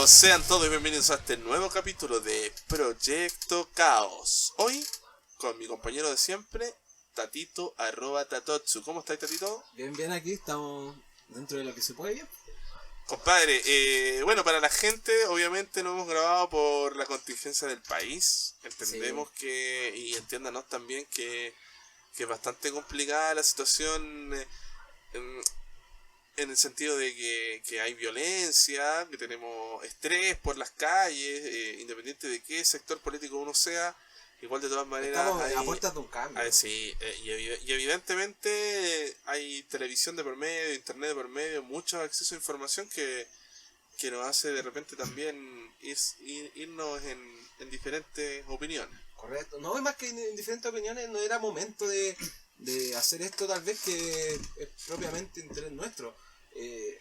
Sean todos bienvenidos a este nuevo capítulo de Proyecto Caos. Hoy, con mi compañero de siempre, Tatito @Tatotsu. ¿Cómo estáis, Tatito? Bien, aquí estamos dentro de lo que se puede bien. Compadre, bueno, para la gente, obviamente no hemos grabado por la contingencia del país. Entendemos que, y entiéndanos también que es bastante complicada la situación en el sentido de que hay violencia, que tenemos estrés por las calles, independiente de qué sector político uno sea, igual de todas maneras estamos a puertas de un cambio. Sí, y evidentemente hay televisión de por medio, internet de por medio, mucho acceso a información que nos hace de repente también irnos en diferentes opiniones. Correcto, no es más que en diferentes opiniones, no era momento de hacer esto tal vez que es propiamente interés nuestro.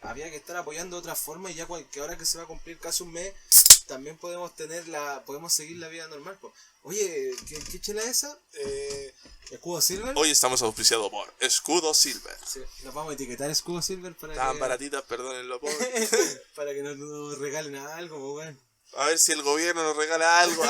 Había que estar apoyando de otra forma y ya que ahora que se va a cumplir casi un mes también podemos seguir la vida normal. Oye, ¿qué chela es esa? ¿Escudo Silver? Hoy estamos auspiciados por Escudo Silver. Sí, nos vamos a etiquetar Escudo Silver para Estaban baratitas, perdónenlo, para que nos regalen algo, weón. A ver si el gobierno nos regala algo.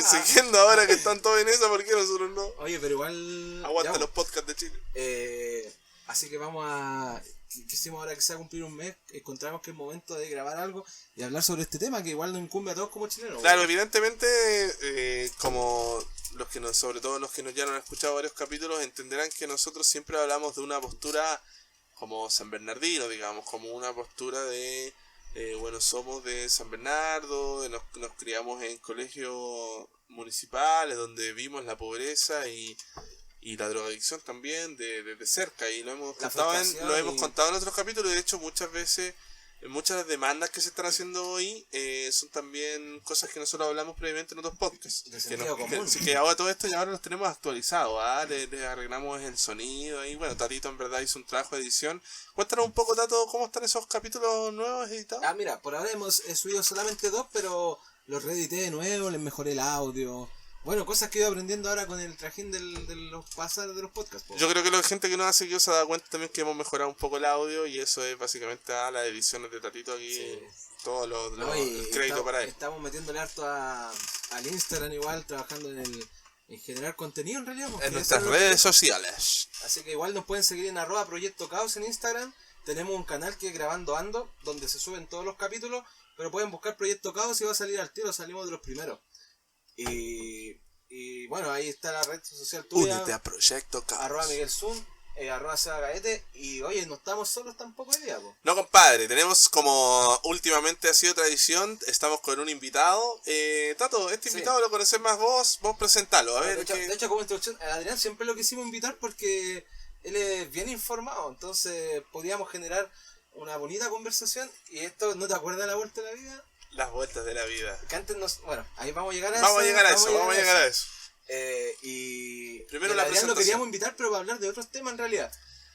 Siguiendo ahora que están todos en eso, ¿por qué nosotros no? Oye, pero igual... Aguanta los podcasts de Chile. Así que vamos a... Quisimos ahora que se va a cumplir un mes, encontramos que es momento de grabar algo y hablar sobre este tema que igual nos incumbe a todos como chilenos. Claro, evidentemente, como sobre todo los que ya nos han escuchado varios capítulos, entenderán que nosotros siempre hablamos de una postura como San Bernardino, digamos, como una postura de... somos de San Bernardo, nos criamos en colegios municipales donde vimos la pobreza y la drogadicción también de cerca, y lo hemos contado en otros capítulos. Y de hecho muchas veces, muchas de las demandas que se están haciendo hoy son también cosas que nosotros hablamos previamente en otros podcasts, que ahora todo esto ya ahora los tenemos actualizados, les arreglamos el sonido y bueno, Tatito en verdad hizo un trabajo de edición. Cuéntanos un poco, Tato, cómo están esos capítulos nuevos editados. Mira, por ahora he subido solamente 2, pero los reedité de nuevo, les mejoré el audio. Bueno, cosas que he ido aprendiendo ahora con el trajín de los pasar de los podcasts. Yo creo que la gente que nos ha seguido se ha dado cuenta también que hemos mejorado un poco el audio, y eso es básicamente a las ediciones de Tatito aquí, sí. Todo el crédito para él. Estamos metiéndole harto al Instagram igual, trabajando en generar contenido en realidad. En nuestras redes sociales. Así que igual nos pueden seguir en @Proyecto Caos en Instagram. Tenemos un canal que es Grabando Ando, donde se suben todos los capítulos, pero pueden buscar Proyecto Caos y va a salir al tiro, salimos de los primeros. Y bueno, ahí está la red social tuya. Únete a Proyecto Caos. @Miguel Zoom, @SebaGaete. Y oye, no estamos solos tampoco hoy día, po. No, compadre, tenemos, como últimamente ha sido tradición, estamos con un invitado. Tato, invitado lo conoces más vos presentalo. A ver, de hecho, como introducción, a Adrián siempre lo quisimos invitar porque él es bien informado, entonces podíamos generar una bonita conversación. Y esto, ¿no te acuerdas de la vuelta de la vida? Las vueltas de la vida. Que antes bueno, ahí vamos a llegar a eso. Vamos a llegar a eso. Y primero la presentación. Lo queríamos invitar, pero para hablar de otros temas en realidad.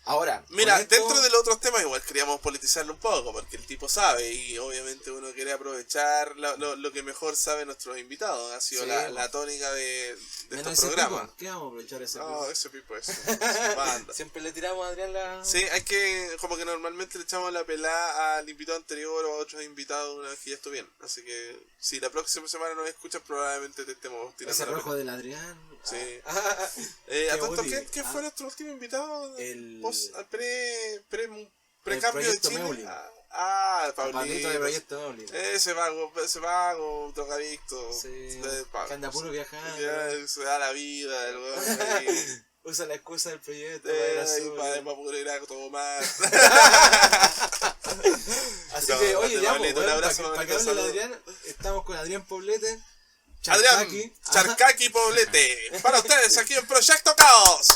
Ahora, mira, dentro de los otros temas igual queríamos politizarlo un poco, porque el tipo sabe, y obviamente uno quiere aprovechar lo que mejor sabe nuestros invitados. Ha sido la tónica de estos programas. Pipo. ¿Qué vamos a aprovechar ese pipo? No, ese pipo es banda. Siempre le tiramos a Adrián la... Sí, hay que, como que normalmente le echamos la pelada al invitado anterior o a otros invitados una vez que ya estuvieron. Así que si la próxima semana nos escuchas, probabamente te estemos tirando ese rojo del Adrián. Sí. ¿Quién fue nuestro último invitado? Al precambio de Chile. Meuli. Pablito de Proyecto Meuli. Ese vago, drogadicto. Sí, que anda puro viajando. Se da la vida, usa la excusa del proyecto para poder ir a tomar. Así que, oye, ya, para que hable el Adrián, estamos con Adrián Poblete. Charcaqui Poblete. Para ustedes, aquí en Proyecto Caos.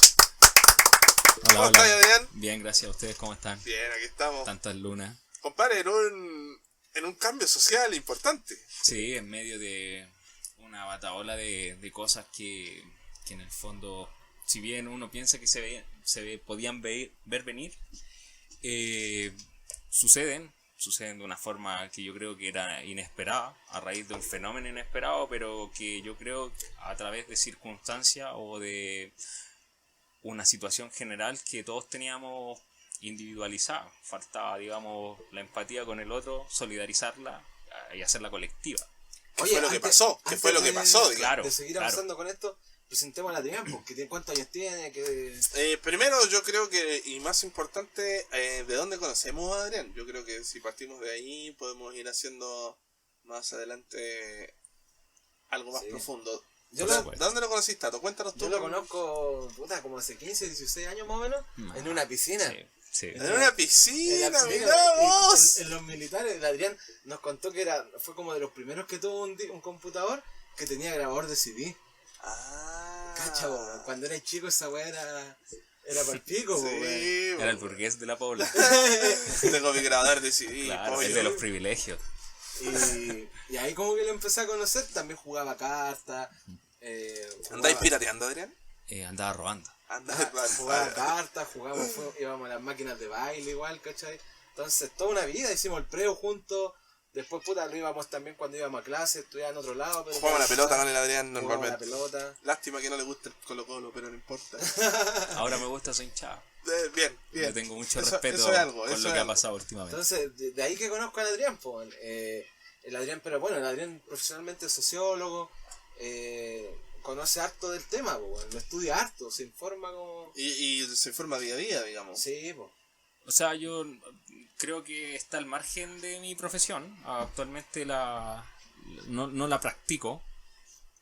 Hola, ¿Cómo estás, Adrián? Bien, gracias a ustedes, ¿cómo están? Bien, aquí estamos. Tantas lunas. compadre, en un cambio social importante. Sí, en medio de una batahola de cosas que en el fondo, si bien uno piensa que podían ver venir, suceden de una forma que yo creo que era inesperada, a raíz de un fenómeno inesperado, pero que yo creo a través de circunstancias o de una situación general que todos teníamos individualizada. Faltaba, digamos, la empatía con el otro, solidarizarla y hacerla colectiva. ¿Qué fue lo que pasó? ¿Qué fue lo que pasó? Claro, de seguir avanzando con esto, presentemos a la Adrián, porque ¿cuántos años tiene? Primero, yo creo que, y más importante, ¿de dónde conocemos a Adrián? Yo creo que si partimos de ahí, podemos ir haciendo más adelante algo más profundo. ¿De dónde lo conociste, Tato? Cuéntanos tú. Yo lo conozco, como hace 15, 16 años más o menos, en una piscina. Sí. En una piscina, mirá vos. En los militares, el Adrián nos contó que fue como de los primeros que tuvo un computador que tenía grabador de CD. Cacha, cuando era chico esa weá era para el pico, sí, era el burgués de la pobla. Tengo mi grabador de CD, claro, es de los privilegios. Y ahí como que lo empecé a conocer, también jugaba cartas. ¿Andáis pirateando, Adrián? Andaba robando. Jugaba cartas, íbamos a las máquinas de baile igual, ¿cachai? Entonces toda una vida hicimos el preo juntos. Después, lo íbamos también cuando íbamos a clase, estudiaba en otro lado. Pero jugamos la pelota con el Adrián normalmente. La pelota. Lástima que no le gusta el Colo-Colo, pero no importa. Ahora me gusta su hinchada. Bien. Yo tengo mucho respeto con lo que ha pasado últimamente. Entonces, de ahí que conozco al Adrián, el Adrián, pero bueno, el Adrián profesionalmente es sociólogo, conoce harto del tema, lo estudia harto, se informa como... Y se informa día a día, digamos. Sí, O sea, yo creo que está al margen de mi profesión. Actualmente no la practico,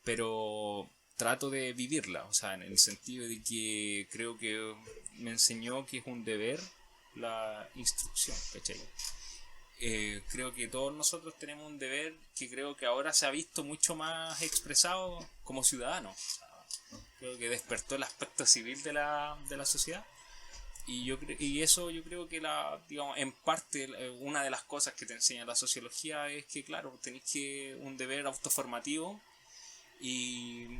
pero trato de vivirla. O sea, en el sentido de que creo que me enseñó que es un deber la instrucción, ¿cachai? Creo que todos nosotros tenemos un deber que creo que ahora se ha visto mucho más expresado como ciudadanos. O sea, creo que despertó el aspecto civil de la sociedad. Y eso yo creo que digamos, en parte una de las cosas que te enseña la sociología es que, claro, tenés un deber autoformativo y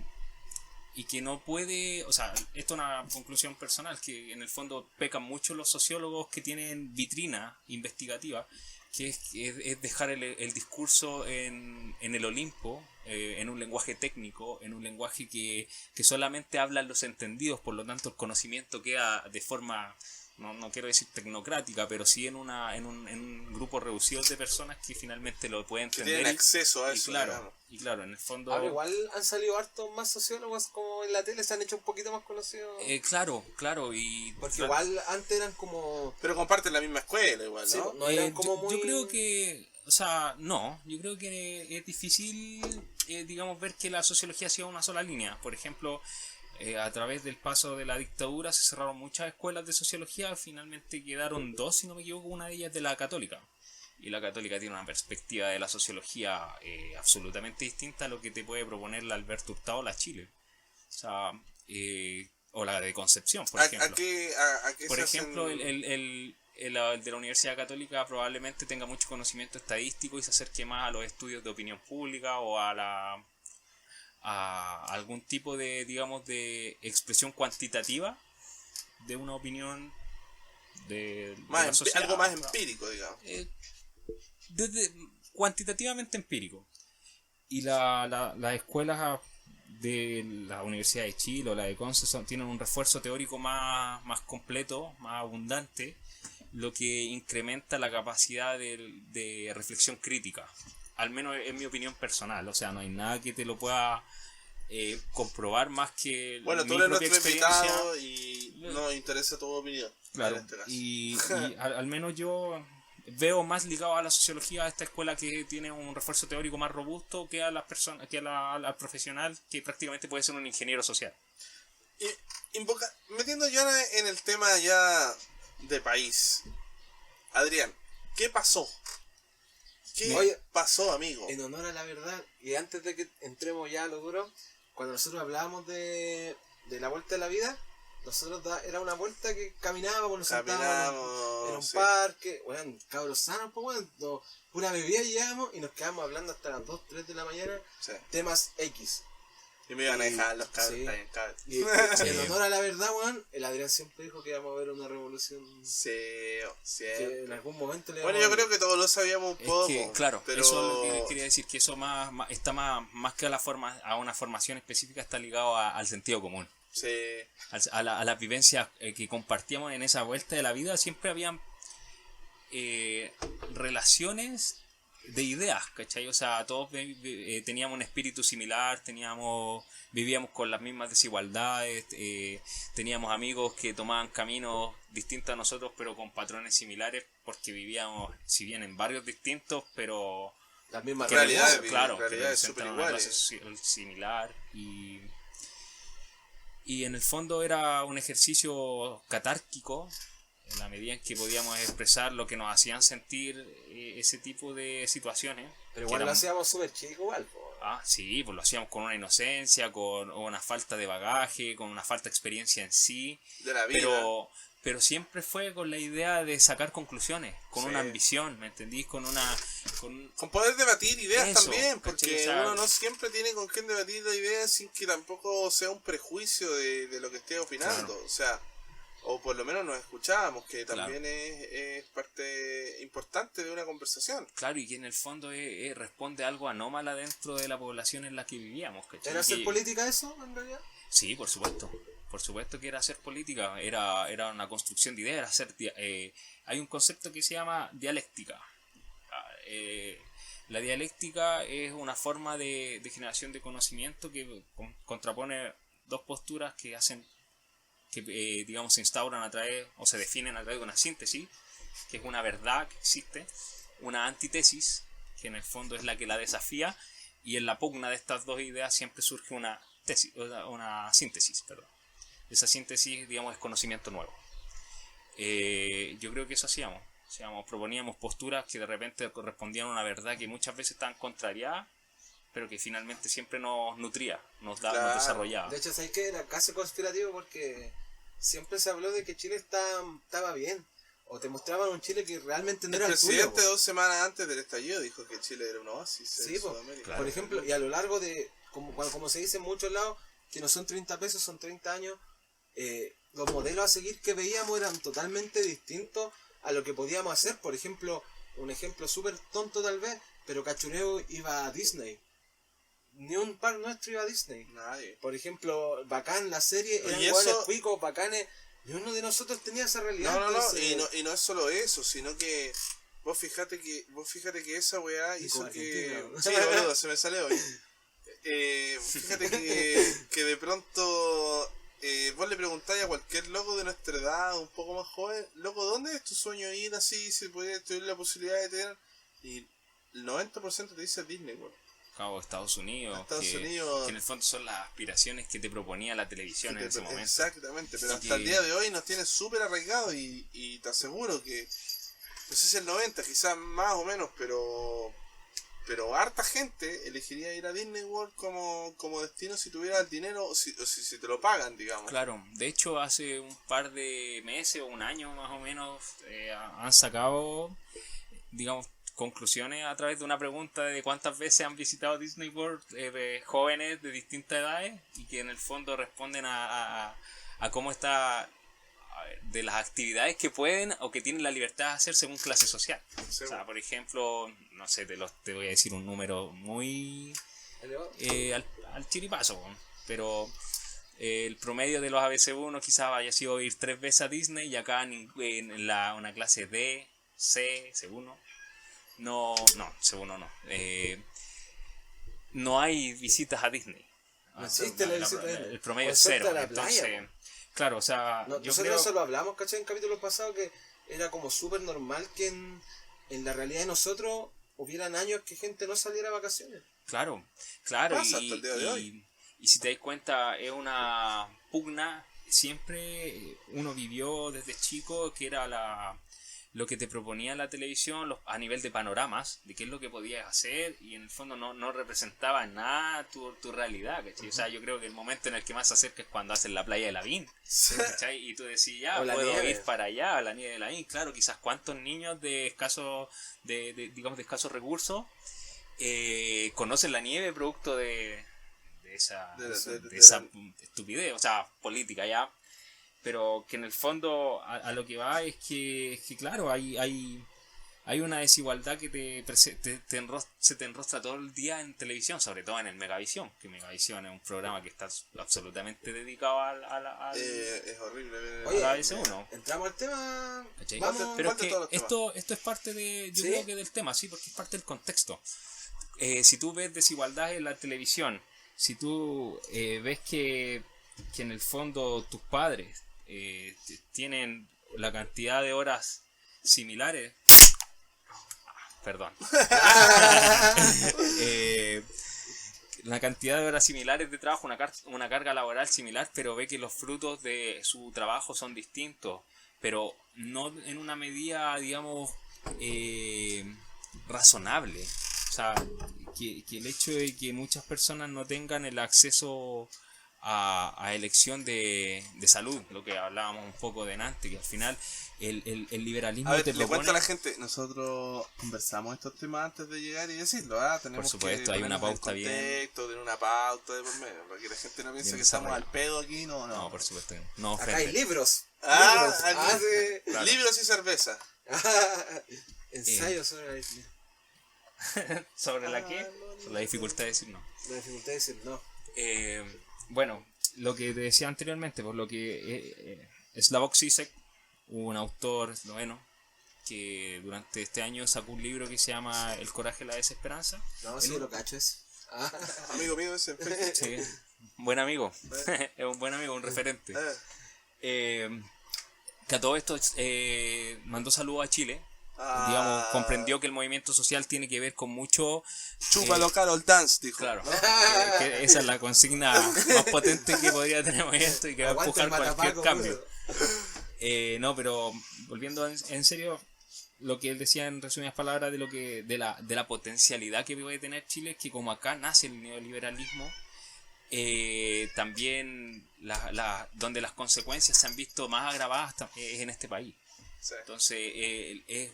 que no puede, o sea, esto es una conclusión personal, que en el fondo pecan mucho los sociólogos que tienen vitrina investigativa, que es dejar el discurso en el Olimpo, en un lenguaje técnico, en un lenguaje que solamente hablan los entendidos, por lo tanto el conocimiento queda de forma, no quiero decir tecnocrática, pero sí en un grupo reducido de personas que finalmente lo pueden entender. Que tienen acceso a eso. Y claro, en el fondo... Ahora igual han salido hartos más sociólogos como en la tele, se han hecho un poquito más conocidos. Claro. Porque igual antes eran como... Pero comparten la misma escuela igual, ¿no? Sí, no eran como muy... Yo creo que... O sea, no. Yo creo que es difícil, digamos, ver que la sociología sea una sola línea. Por ejemplo, a través del paso de la dictadura se cerraron muchas escuelas de sociología. Finalmente quedaron 2, si no me equivoco. Una de ellas de la Católica. Y la Católica tiene una perspectiva de la sociología absolutamente distinta a lo que te puede proponer la Alberto Hurtado o la Chile. O sea, o la de Concepción, por ejemplo. Por ejemplo, el de la Universidad Católica probablemente tenga mucho conocimiento estadístico y se acerque más a los estudios de opinión pública o a algún tipo de, digamos, de expresión cuantitativa de una opinión de la sociedad. Algo más empírico, digamos. Cuantitativamente empírico. Y las escuelas de la Universidad de Chile o la de Concepción tienen un refuerzo teórico más completo, más abundante, lo que incrementa la capacidad de reflexión crítica, al menos en mi opinión personal. O sea, no hay nada que te lo pueda comprobar más que bueno, tú eres nuestro invitado y nos interesa tu opinión. Claro, y al menos yo veo más ligado a la sociología, a esta escuela que tiene un refuerzo teórico más robusto que a las personas, que al profesional que prácticamente puede ser un ingeniero social. Metiendo ya en el tema ya de país, Adrián, ¿qué pasó? ¿Qué pasó, amigo? En honor a la verdad, y antes de que entremos ya a lo duro, cuando nosotros hablábamos de la vuelta de la vida, nosotros era una vuelta que caminábamos, nos sentábamos en un sí. parque, weón, cabros sanos, pues weón, pura bebida llegamos y nos quedamos hablando hasta las 2, 3 de la mañana, Sí. temas X. Y me iban a dejar los cabros, Sí. está bien, cabros. Y en honor a la verdad, weón, el Adrián siempre dijo que íbamos a ver una revolución Sí, que siempre. en algún momento le Bueno, íbamos yo a creo que todos lo sabíamos un poco. Es que, claro, pero... eso es lo que quería decir, que eso está más que a una formación específica, está ligado al sentido común. Sí, A las vivencias que compartíamos en esa vuelta de la vida. Siempre habían relaciones de ideas, ¿cachai? O sea, todos teníamos un espíritu similar, vivíamos con las mismas desigualdades, teníamos amigos que tomaban caminos distintos a nosotros, pero con patrones similares, porque vivíamos, si bien en barrios distintos, pero las mismas que realidades, claro, realidades que súper representaban una iguales. clase similar y en el fondo era un ejercicio catárquico en la medida en que podíamos expresar lo que nos hacían sentir ese tipo de situaciones. Pero que igual lo eran- hacíamos súper chico igual, po. sí, pues lo hacíamos con una inocencia, con una falta de bagaje, con una falta de experiencia en sí, de la vida. pero siempre fue con la idea de sacar conclusiones, con Sí. una ambición, ¿me entendís? Con poder debatir ideas Eso, también, ¿cachai? porque O sea, uno no siempre tiene con quién debatir la idea sin que tampoco sea un prejuicio de lo que esté opinando. Claro. O sea, o por lo menos nos escuchábamos, que Claro. también es parte importante de una conversación. Claro, y que en el fondo responde a algo anómala dentro de la población en la que vivíamos, ¿cachai? ¿Era hacer Que- política eso, en realidad? Sí, por supuesto. Por supuesto que era hacer política, era una construcción de ideas, hay un concepto que se llama dialéctica. La dialéctica es una forma de generación de conocimiento que contrapone dos posturas que hacen que digamos se instauran a través o se definen a través de una síntesis, que es una verdad que existe, una antítesis, que en el fondo es la que la desafía, y en la pugna de estas dos ideas siempre surge una síntesis, perdón. Esa síntesis, digamos, es conocimiento nuevo. Yo creo que eso hacíamos. Proponíamos posturas que de repente correspondían a una verdad que muchas veces estaban contrariadas, pero que finalmente siempre nos nutría, nos Claro. desarrollaba. De hecho, ¿sabes qué? Era casi conspirativo porque siempre se habló de que Chile estaba bien. O te mostraban un Chile que realmente no El era el tuyo. presidente po. 2 semanas antes del estallido dijo que Chile era un oasis Sí, en po. Sudamérica. Claro. Por ejemplo, y a lo largo de, como se dice en muchos lados, que no son 30 pesos, son 30 años, los modelos a seguir que veíamos eran totalmente distintos a lo que podíamos hacer. Por ejemplo, un ejemplo súper tonto tal vez, pero Cachureo iba a Disney. Ni un par nuestro iba a Disney. Nadie. Por ejemplo, Bacán, la serie, eran Y iguales eso- cuicos, bacanes. Ni uno de nosotros tenía esa realidad. No, entonces- y no es solo eso, sino que vos fíjate que esa weá Y hizo con que... Argentina. Sí, boludo, se me sale hoy. Fíjate que de pronto vos le preguntáis a cualquier loco de nuestra edad, un poco más joven, loco, ¿dónde es tu sueño ir así, si pudieras tener la posibilidad de tener? Y el 90% te dice Disney World. Cabo Estados Unidos, Estados Unidos. que en el fondo son las aspiraciones que te proponía la televisión en ese momento. Exactamente, pero Y hasta el que- día de hoy nos tiene súper arraigados y te aseguro que, no sé si el 90, quizás más o menos, pero harta gente elegiría ir a Disney World como destino si tuviera el dinero o si te lo pagan, digamos. Claro, de hecho hace un par de meses o un año más o menos han sacado, digamos, conclusiones a través de una pregunta de cuántas veces han visitado Disney World jóvenes de distintas edades y que en el fondo responden a cómo está, a ver, de las actividades que pueden o que tienen la libertad de hacer según clase social. O sea, por ejemplo, no sé, te voy a decir un número muy al chiripazo, pero el promedio de los ABC1 quizás haya sido ir 3 veces a Disney y acá en una clase D, C, C1 no, C1 no. No hay visitas a Disney. No existe la visita a Disney. El promedio O es suelta 0. la Entonces, playa, claro, o sea, No, yo nosotros creo... eso lo hablamos, ¿cachai? En capítulos pasados que era como súper normal que en la realidad de nosotros hubieran años que gente no saliera a vacaciones. Claro, Pasa hasta el día de hoy. y si te das cuenta, es una pugna. Siempre uno vivió desde chico que era la lo que te proponía la televisión a nivel de panoramas, de qué es lo que podías hacer, y en el fondo no representaba en nada tu realidad, ¿cachai? O sea, yo creo que el momento en el que más se acerca es cuando haces la playa de Lavín, ¿cachai? Y tú decís, ya, O la puedo nieve. ir para allá, a la nieve de Lavín. Claro, quizás cuántos niños de escasos, digamos, de escasos recursos conocen la nieve producto de esa estupidez, o sea, política ya. Pero que en el fondo a lo que va es que claro, hay una desigualdad que se te enrostra todo el día en televisión, sobre todo en el Megavisión, que Megavisión es un programa que está absolutamente dedicado Es horrible. Oye, a la S1. entramos al tema. ¿Cachai? Vamos. Pero es ¿cuál de que todos los esto es parte de, yo ¿Sí? creo que del tema, sí, porque es parte del contexto. Si tú ves desigualdad en la televisión, si tú ves que en el fondo tus padres tienen la cantidad de horas similares, perdón, la cantidad de horas similares de trabajo, una carga laboral similar, pero ve que los frutos de su trabajo son distintos, pero no en una medida, digamos, razonable. O sea, que el hecho de que muchas personas no tengan el acceso a elección de salud, lo que hablábamos un poco de antes, que al final el liberalismo A ver, te le cuento a propone... la gente, nosotros conversamos estos temas antes de llegar y decirlo, tenemos Por supuesto, que hay una ponernos en pauta bien- contexto, tener una pauta de por medio, para que la gente no piense bien que estamos desarrollada. al pedo aquí, no. No, por supuesto que no Acá hay ofende. libros. Aquí, Sí. Claro. libros y cerveza. Ensayos sobre ¿Sobre la qué? Sobre la dificultad de decir no. la dificultad de decir no. Bueno, lo que te decía anteriormente, por lo que Slavoj Žižek, un autor esloveno, que durante este año sacó un libro que se llama El coraje y la desesperanza. No, sí, lo cacho es. Amigo mío ese. Sí, buen amigo, es un buen amigo, un referente. Que a todo esto mandó saludos a Chile. Digamos, comprendió que el movimiento social tiene que ver con mucho... Chúpalo, Carol Dance, dijo. Claro, que esa es la consigna más potente que podría tener el movimiento y que va a Aguanta empujar el cualquier matapaco, cambio. No, pero volviendo en serio, lo que él decía en resumidas palabras de la potencialidad que puede tener Chile es que como acá nace el neoliberalismo, también donde las consecuencias se han visto más agravadas es en este país. Sí. Entonces es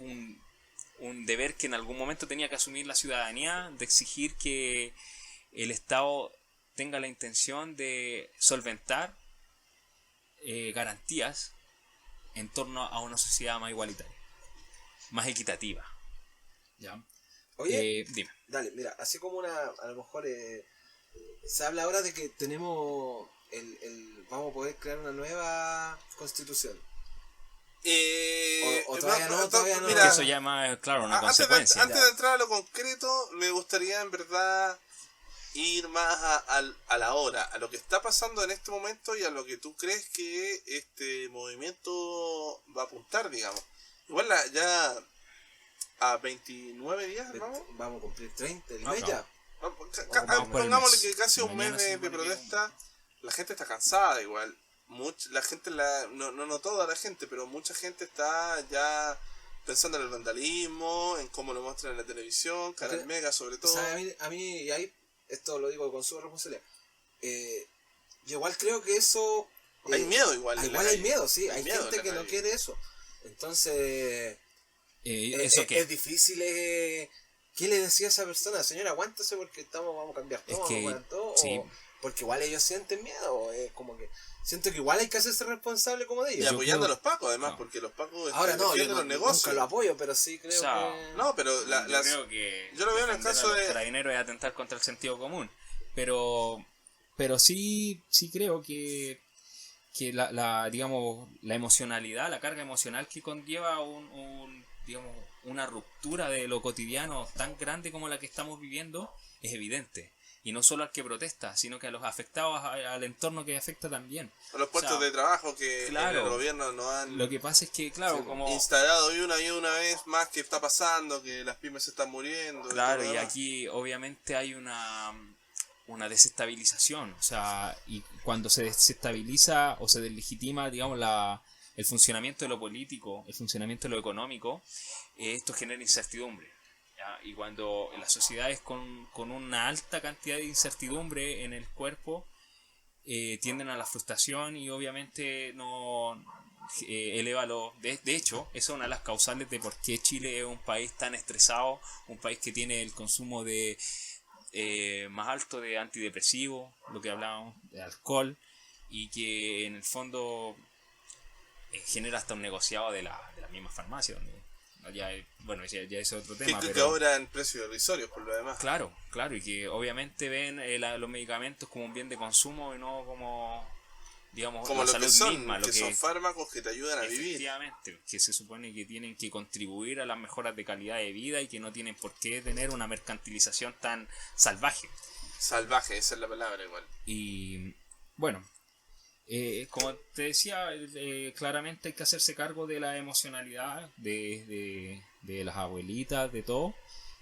un deber que en algún momento tenía que asumir la ciudadanía, de exigir que el Estado tenga la intención de solventar garantías en torno a una sociedad más igualitaria, más equitativa. ¿Ya? Oye, Dime. dale, mira, así como a lo mejor se habla ahora de que tenemos vamos a poder crear una nueva constitución. O todavía no, todavía no. Mira, Que eso ya más, claro, una consecuencia. Antes de entrar a lo concreto, me gustaría en verdad ir más a la hora, a lo que está pasando en este momento y a lo que tú crees que este movimiento va a apuntar, digamos. Igual ya a 29 días, ¿vamos? Vamos a cumplir 30 el Ah, mes no. ya. Vamos por el Pongámosle mes. que casi un Mañana mes se de supone que- protesta, la gente está cansada igual. La gente, no toda la gente, pero mucha gente está ya pensando en el vandalismo, en cómo lo muestran en la televisión, Canal Porque, Mega sobre todo. ¿Sabe? A mí, y ahí, esto lo digo con su responsabilidad, yo igual creo que eso... Hay miedo igual. de la Igual hay calle. miedo, sí, hay miedo en gente la que no calle. quiere eso. Entonces, ¿Eso qué? es difícil. ¿Qué le decía a esa persona? Señora, aguántese porque vamos a cambiar todo, Es que, vamos a cambiar todo. sí. Porque igual ellos sienten miedo. Como que siento que igual hay que hacerse responsable como de Y ellos. Yo apoyando creo- a los pacos, además, No. porque los pacos Ahora no, yo defienden los negocios. nunca lo apoyo, pero sí creo O sea, que... No, pero Yo creo que yo lo veo en el defender caso a los de... carabineros es atentar contra el sentido común. Pero sí creo que digamos, la emocionalidad, la carga emocional que conlleva digamos, una ruptura de lo cotidiano tan grande como la que estamos viviendo es evidente. Y no solo al que protesta, sino que a los afectados, al entorno que afecta también. a los puestos O sea, de trabajo que claro. en el gobierno no han Lo que pasa es que, claro, como... instalado y una vez más que está pasando, que las pymes se están muriendo. Claro, todo lo y demás. aquí obviamente hay una desestabilización, o sea, y cuando se desestabiliza o se deslegitima, digamos, el funcionamiento de lo político, el funcionamiento de lo económico, esto genera incertidumbre. ¿Ya? Y cuando las sociedades con una alta cantidad de incertidumbre en el cuerpo tienden a la frustración y obviamente no eleva los... De hecho, esa es una de las causales de por qué Chile es un país tan estresado, un país que tiene el consumo de más alto de antidepresivos, lo que hablábamos, de alcohol, y que en el fondo genera hasta un negociado de la misma farmacia, donde ya es otro tema. Que pero cobran precios irrisorios por lo demás. claro, y que obviamente ven los medicamentos como un bien de consumo y no como, digamos, Como la lo que salud son, misma. son fármacos que te ayudan a vivir. Efectivamente, que se supone que tienen que contribuir a las mejoras de calidad de vida y que no tienen por qué tener una mercantilización tan salvaje. Salvaje, esa es la palabra igual. Y bueno, como te decía, claramente hay que hacerse cargo de la emocionalidad de las abuelitas, de todo.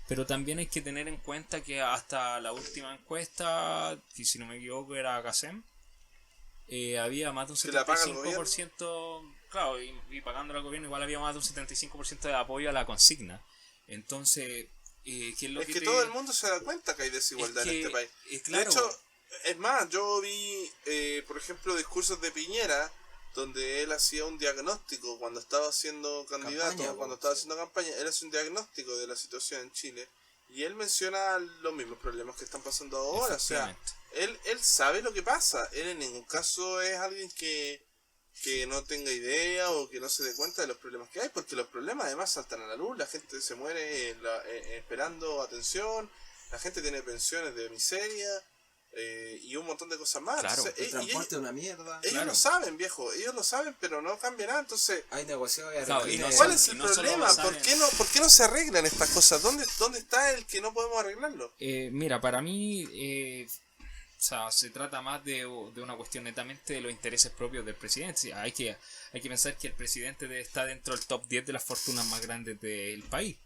Pero también hay que tener en cuenta que hasta la última encuesta, que si no me equivoco era CACEM, había más de un ¿Se la paga el 75%, claro, y pagando al gobierno igual había más de un 75% de apoyo a la consigna. Entonces, ¿qué es lo es que que todo el mundo se da cuenta que hay desigualdad en este país. Claro. De hecho, es más, yo vi, por ejemplo, discursos de Piñera, donde él hacía un diagnóstico cuando estaba siendo candidato, haciendo campaña, él hace un diagnóstico de la situación en Chile, y él menciona los mismos problemas que están pasando ahora. O sea, él sabe lo que pasa. Él en ningún caso es alguien que no tenga idea o que no se dé cuenta de los problemas que hay, porque los problemas además saltan a la luz. La gente se muere esperando atención, la gente tiene pensiones de miseria y un montón de cosas más. Claro, Entonces, el transporte es una mierda. Ellos lo saben, viejo, ellos lo saben, pero no cambiará. Entonces, hay negociados y no ¿cuál es el no problema? ¿Por qué no se arreglan estas cosas? ¿Dónde está el que no podemos arreglarlo? Mira, para mí o sea, se trata más de una cuestión netamente de los intereses propios del presidente. Hay que pensar que el presidente está dentro del top 10 de las fortunas más grandes del país.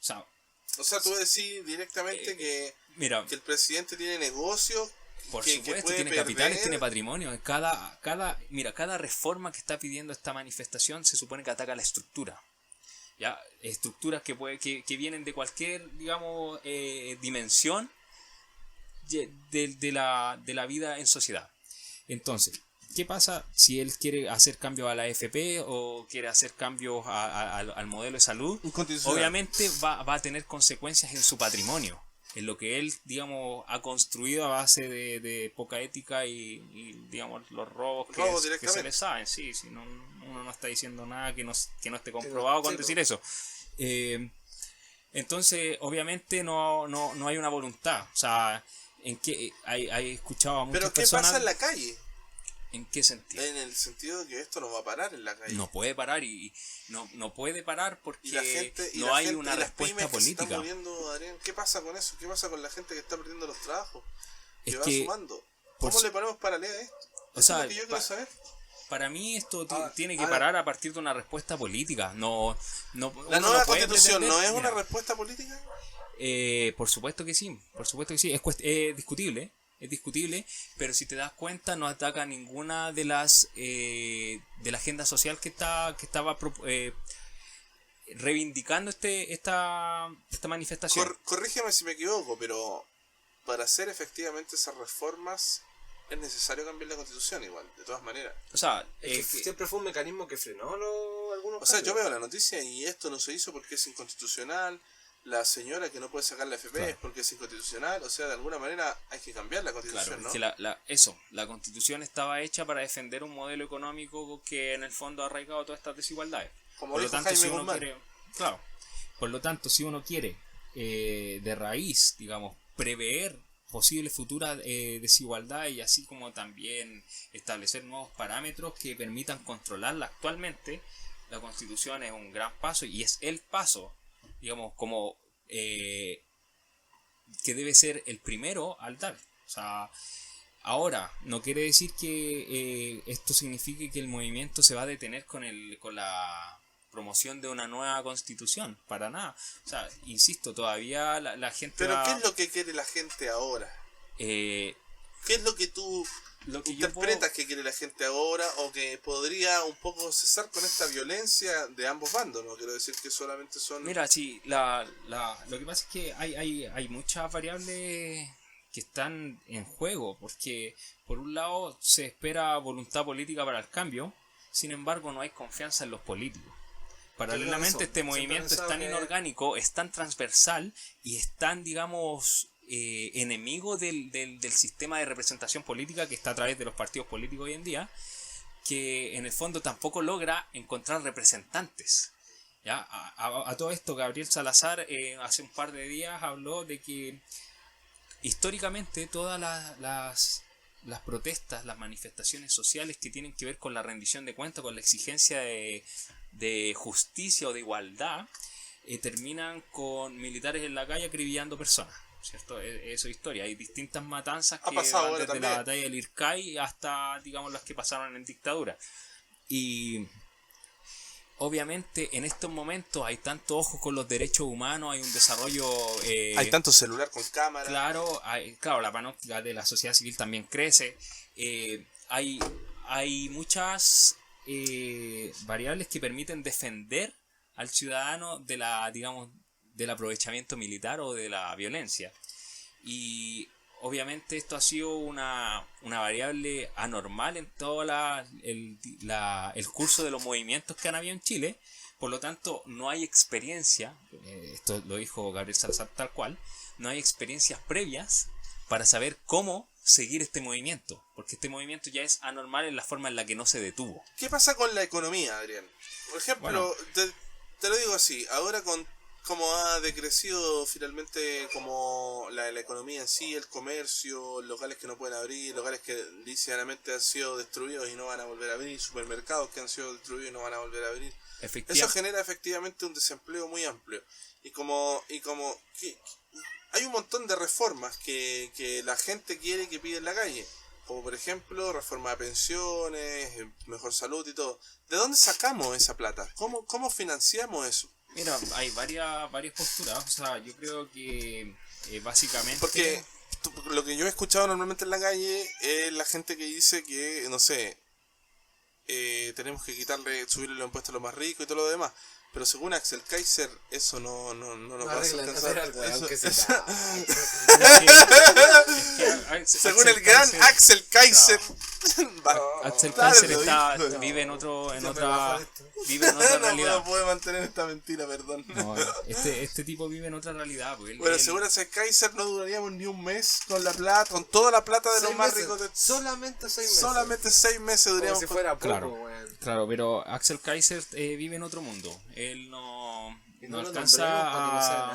O sea, tú decís directamente que el presidente tiene negocios, por que supuesto, puede tiene perder. capitales, tiene patrimonio. Cada reforma que está pidiendo esta manifestación se supone que ataca la estructura. ¿Ya? Estructuras que vienen de cualquier, digamos, dimensión de la vida en sociedad. Entonces, ¿qué pasa si él quiere hacer cambios a la AFP o quiere hacer cambios al modelo de salud? Obviamente va a tener consecuencias en su patrimonio, en lo que él, digamos, ha construido a base de poca ética y digamos, los robos que se le saben. Sí, uno no está diciendo nada que no esté comprobado con decir eso. Entonces, obviamente no hay una voluntad. O sea, en que hay escuchado a muchas personas. ¿Pero qué pasa en la calle? ¿En qué sentido? En el sentido de que esto no va a parar en la calle. No puede parar y no puede parar porque no hay una respuesta política. Que se muriendo, Adrián, ¿qué pasa con eso? ¿Qué pasa con la gente que está perdiendo los trabajos? Que va sumando. ¿Cómo le ponemos paralelo a esto? O sea, es lo que yo quiero saber. Para mí esto tiene que parar a partir de una respuesta política. ¿La nueva constitución no es una respuesta política? Por supuesto que sí, es discutible, pero si te das cuenta no ataca ninguna de las de la agenda social que estaba reivindicando esta manifestación. Corrígeme si me equivoco, pero para hacer efectivamente esas reformas es necesario cambiar la constitución igual, de todas maneras. O sea, siempre fue un mecanismo que frenó algunos. O sea, yo veo la noticia y esto no se hizo porque es inconstitucional. La señora que no puede sacar la FP es porque es inconstitucional. O sea, de alguna manera hay que cambiar la constitución, ¿no? Que la constitución estaba hecha para defender un modelo económico que en el fondo ha arraigado todas estas desigualdades. Como dijo Jaime Guzmán. Por lo tanto, si uno quiere de raíz, digamos, prever posibles futuras desigualdades y así como también establecer nuevos parámetros que permitan controlarla actualmente, la constitución es un gran paso y es el paso, digamos, como que debe ser el primero al dar. O sea, ahora, no quiere decir que esto signifique que el movimiento se va a detener con la promoción de una nueva constitución, para nada. O sea, insisto, todavía la gente ¿Pero qué es lo que quiere la gente ahora? ¿Qué es lo que tú lo que yo interpretas que quiere la gente ahora o que podría un poco cesar con esta violencia de ambos bandos? No quiero decir que solamente son... Mira, sí, lo que pasa es que hay muchas variables que están en juego, porque por un lado se espera voluntad política para el cambio, sin embargo no hay confianza en los políticos. Paralelamente este movimiento es tan inorgánico, es tan transversal y es tan, digamos, enemigo del sistema de representación política que está a través de los partidos políticos hoy en día, que en el fondo tampoco logra encontrar representantes. ¿Ya? A todo esto, Gabriel Salazar hace un par de días habló de que históricamente todas las protestas, las manifestaciones sociales que tienen que ver con la rendición de cuentas, con la exigencia de justicia o de igualdad, terminan con militares en la calle acribillando personas, ¿cierto? Eso es historia. Hay distintas matanzas que van desde la batalla del Ircay hasta, digamos, las que pasaron en dictadura. Y obviamente en estos momentos hay tanto ojo con los derechos humanos, hay un desarrollo... hay tanto celular con cámara. Claro, la panóptica de la sociedad civil también crece. Hay muchas variables que permiten defender al ciudadano de del aprovechamiento militar o de la violencia. Y obviamente esto ha sido una variable anormal en todo el curso de los movimientos que han habido en Chile. Por lo tanto, no hay experiencia, esto lo dijo Gabriel Salazar tal cual, no hay experiencias previas para saber cómo seguir este movimiento, porque este movimiento ya es anormal en la forma en la que no se detuvo. ¿Qué pasa con la economía, Adrián? Por ejemplo, te lo digo así, ahora con cómo ha decrecido finalmente como la economía en sí, el comercio, locales que no pueden abrir, locales que lícitamente han sido destruidos y no van a volver a abrir, supermercados que han sido destruidos y no van a volver a abrir. Eso genera efectivamente un desempleo muy amplio. Y como que hay un montón de reformas que la gente quiere que pide en la calle, como por ejemplo reforma de pensiones, mejor salud y todo. ¿De dónde sacamos esa plata? ¿Cómo financiamos eso? Mira, hay varias posturas. O sea, yo creo que básicamente... Porque lo que yo he escuchado normalmente en la calle es la gente que dice que, no sé, tenemos que subirle los impuestos a los más ricos y todo lo demás. Pero según Axel Kaiser, eso no nos va a alcanzar. Según el gran Axel Kaiser. Axel Kaiser vive en otra realidad. No puede mantener esta mentira, perdón. No, este tipo vive en otra realidad. Pero según Axel Kaiser no duraríamos ni un mes con la plata, con toda la plata de los más ricos. Solamente 6 meses. Solamente 6 meses duraríamos. Como si fuera poco, claro, pero Axel Kaiser vive en otro mundo. Él no alcanza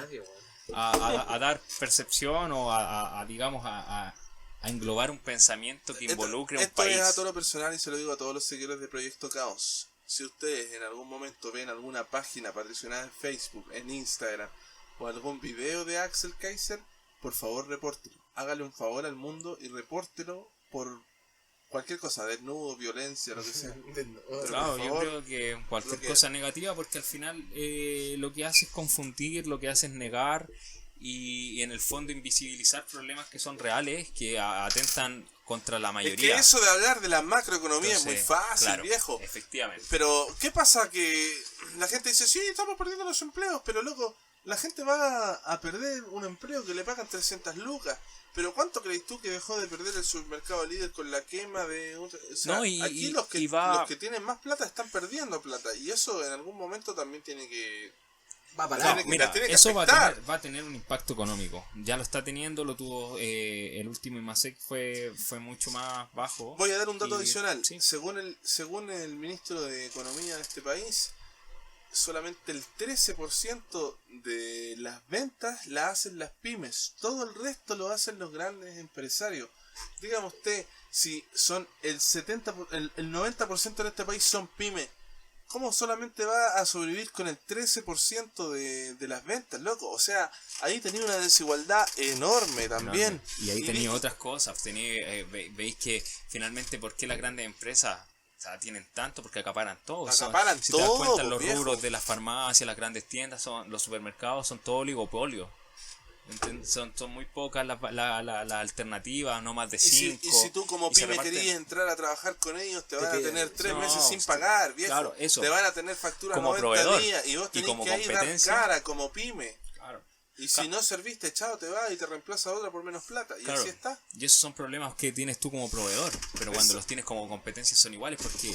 a dar percepción o a englobar un pensamiento que involucre un país. Esto es a todo lo personal y se lo digo a todos los seguidores de Proyecto Caos. Si ustedes en algún momento ven alguna página patrocinada en Facebook, en Instagram o algún video de Axel Kaiser, por favor repórtelo. Hágale un favor al mundo y repórtelo por cualquier cosa, desnudo, violencia, lo que sea. Claro, yo creo que cualquier cosa negativa, porque al final lo que hace es confundir, lo que hace es negar y en el fondo invisibilizar problemas que son reales, que atentan contra la mayoría. Es que eso de hablar de la macroeconomía es muy fácil, claro, viejo. Efectivamente. Pero, ¿qué pasa? Que la gente dice, sí, estamos perdiendo los empleos, pero loco, la gente va a perder un empleo que le pagan 300 lucas. Pero ¿cuánto crees tú que dejó de perder el supermercado líder con la quema de... O sea, aquí los que tienen más plata están perdiendo plata. Y eso en algún momento también tiene que... eso va a tener un impacto económico. Ya lo está teniendo, lo tuvo el último IMASEC fue mucho más bajo. Voy a dar un dato adicional. ¿Sí? Según el ministro de Economía de este país, solamente el 13% de las ventas las hacen las pymes. Todo el resto lo hacen los grandes empresarios. Dígame usted, si son el 90% en este país son pymes, ¿cómo solamente va a sobrevivir con el 13% de las ventas, loco? O sea, ahí tenía una desigualdad enorme también. Y ahí tenía otras cosas. Veis que finalmente, ¿por qué las grandes empresas tienen tanto? Porque acaparan todo. Si te das cuenta, los rubros de las farmacias, las grandes tiendas, los supermercados, son todo oligopolio. Son muy pocas las alternativas, no más de Y 5. si tú como y se pyme reparten- querías entrar a trabajar con ellos, te van a piden. tener 3 No, meses sin sí, pagar, viejo. claro, eso. Te van a tener factura Como 90 proveedor días y vos y tenés como que ahí dar competencia. cara como pyme. Claro. Y si no serviste, chao, te vas y te reemplaza otra por menos plata. Y Claro, así está. y esos son problemas que tienes tú como proveedor, pero cuando Eso. los tienes como competencia son iguales porque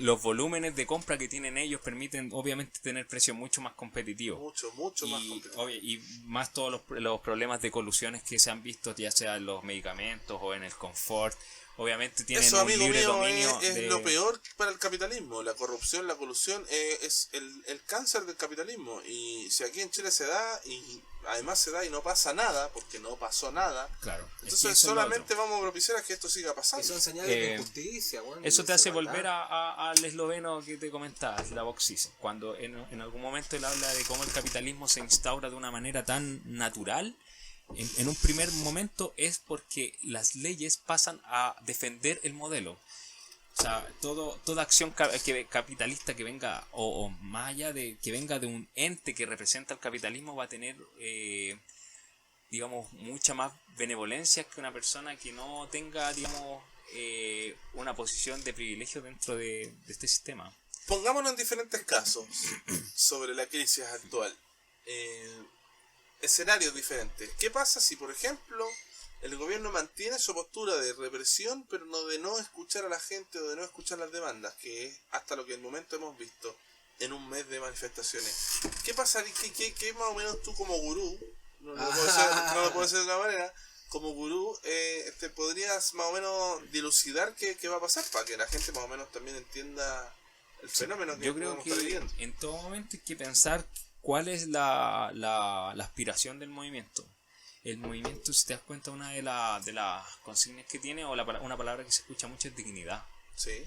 los volúmenes de compra que tienen ellos permiten obviamente tener precios mucho más competitivos. Mucho más Y, competitivo. y más todos los problemas de colusiones que se han visto, ya sea en los medicamentos o en el confort, obviamente tienen Eso, un amigo libre mío, dominio es de... lo peor para el capitalismo. La corrupción, la colusión es el cáncer del capitalismo. Y si aquí en Chile se da, y además se da y no pasa nada, porque no pasó nada, Claro, es que entonces eso es lo solamente otro. vamos a propiciar a que esto siga Y pasando. son señales de injusticia, weón, Eso de te hace desigualdad. volver al esloveno que te comentaba, la Voxis, cuando en algún momento él habla de cómo el capitalismo se instaura de una manera tan natural. En un primer momento es porque las leyes pasan a defender el modelo. O sea, toda acción capitalista que venga, o más allá de que venga de un ente que representa el capitalismo, va a tener, digamos, mucha más benevolencia que una persona que no tenga, digamos, una posición de privilegio dentro de este sistema. Pongámonos en diferentes casos sobre la crisis actual. Escenarios diferentes. ¿Qué pasa si, por ejemplo, el gobierno mantiene su postura de represión, pero no de no escuchar a la gente o de no escuchar las demandas, que es hasta lo que en el momento hemos visto en un mes de manifestaciones? ¿Qué pasaría? ¿Qué más o menos tú como gurú, no lo puedo hacer de otra manera, como gurú, te podrías más o menos dilucidar qué va a pasar para que la gente más o menos también entienda el fenómeno que Yo creo podemos estar que viviendo? en todo momento hay que pensar cuál es la aspiración del movimiento. El movimiento, si te das cuenta, una de las consignas que tiene, o una palabra que se escucha mucho, es dignidad. Sí.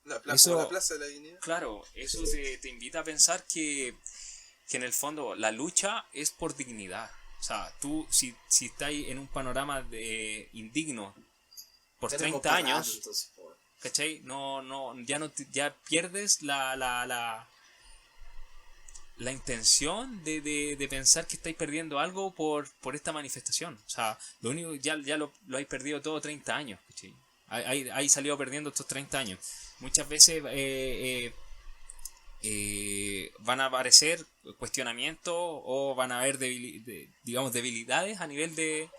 La Eso- plaza de la dignidad. Claro, eso te invita a pensar que en el fondo la lucha es por dignidad. O sea, tú si estás en un panorama indigno por Tenemos 30 años, parásitos, por- ¿cachai? Ya pierdes la intención de pensar que estáis perdiendo algo por esta manifestación. O sea, lo único ya lo habéis perdido todo 30 años, ¿cachai? Hay salido perdiendo estos 30 años. Muchas veces van a aparecer cuestionamientos o van a haber digamos debilidades a nivel del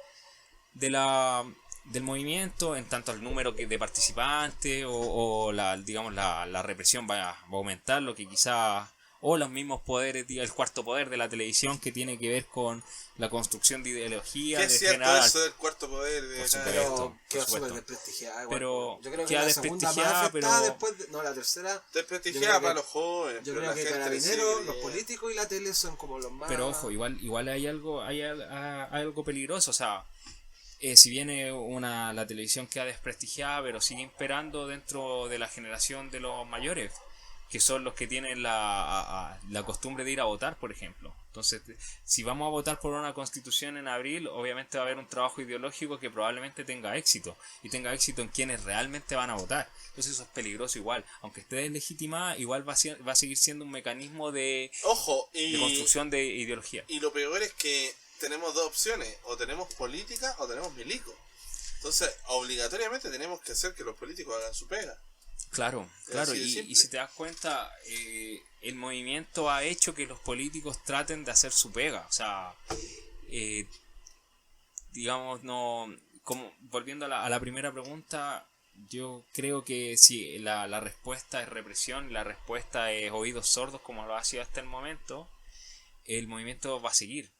movimiento, en tanto al número de participantes o digamos la represión va a aumentar, lo que quizás, o los mismos poderes, el cuarto poder de la televisión, que tiene que ver con la construcción de ideología, ¿Qué de es cierto generar eso del cuarto poder? Por acá? supuesto. Pero quedó supuesto. súper desprestigiada. Pero yo creo que queda la segunda más desprestigiada, afectada pero- después no, la tercera. Yo Desprestigiada creo que- para los jóvenes. Yo pero creo la que gente le Carabineros, sigue los creyendo. políticos y la tele son como los más. Pero ojo, igual hay algo peligroso. O sea, si viene la televisión queda desprestigiada, pero sigue imperando dentro de la generación de los mayores, que son los que tienen la costumbre de ir a votar, por ejemplo. Entonces, si vamos a votar por una constitución en abril, obviamente va a haber un trabajo ideológico que probablemente tenga éxito, y tenga éxito en quienes realmente van a votar. Entonces eso es peligroso igual. Aunque esté deslegitimada, igual va a seguir siendo un mecanismo de Ojo, construcción de ideología. y lo peor es que tenemos dos opciones: o tenemos política o tenemos milico. Entonces, obligatoriamente tenemos que hacer que los políticos hagan su pega. Claro, Así de y simple. si te das cuenta, el movimiento ha hecho que los políticos traten de hacer su pega. O sea, digamos, no, como volviendo a la primera pregunta, yo creo que si la respuesta es represión, la respuesta es oídos sordos, como lo ha sido hasta el momento, el movimiento va a seguir.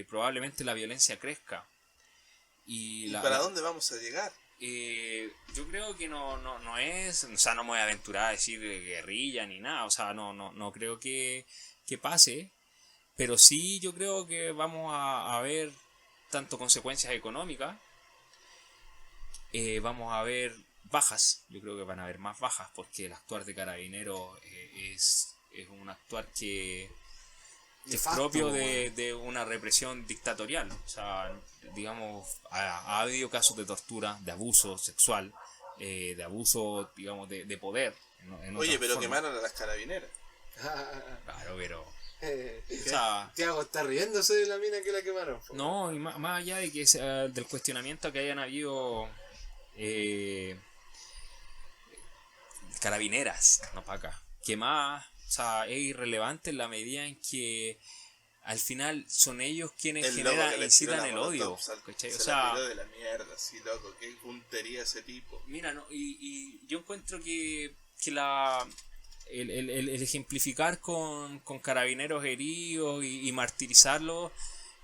Probablemente la violencia crezca. ¿Y para dónde vamos a llegar? Yo creo que no es, o sea, no me voy a aventurar a decir guerrilla ni nada, o sea, no creo que pase, pero sí yo creo que vamos a ver tanto consecuencias económicas, vamos a ver bajas, yo creo que van a haber más bajas, porque el actuar de Carabineros es un actuar que es Nefasto, propio weón. de una represión dictatorial. O sea, digamos, ha habido casos de tortura, de abuso sexual, de abuso, digamos, de poder. En Oye, otras pero formas. quemaron a las carabineras. Claro, pero O sea, Tiago está riéndose de la mina que la quemaron. Po. no, y más allá de que del cuestionamiento que hayan habido carabineras, no para acá, que más, o sea, es irrelevante en la medida en que al final son ellos quienes El loco que generan, le incitan tiró la el molotov, odio, ¿cachai? O se sea, la tiró de la mierda, sí, loco, qué puntería ese tipo. mira, no, y yo encuentro que el ejemplificar con carabineros heridos y martirizarlos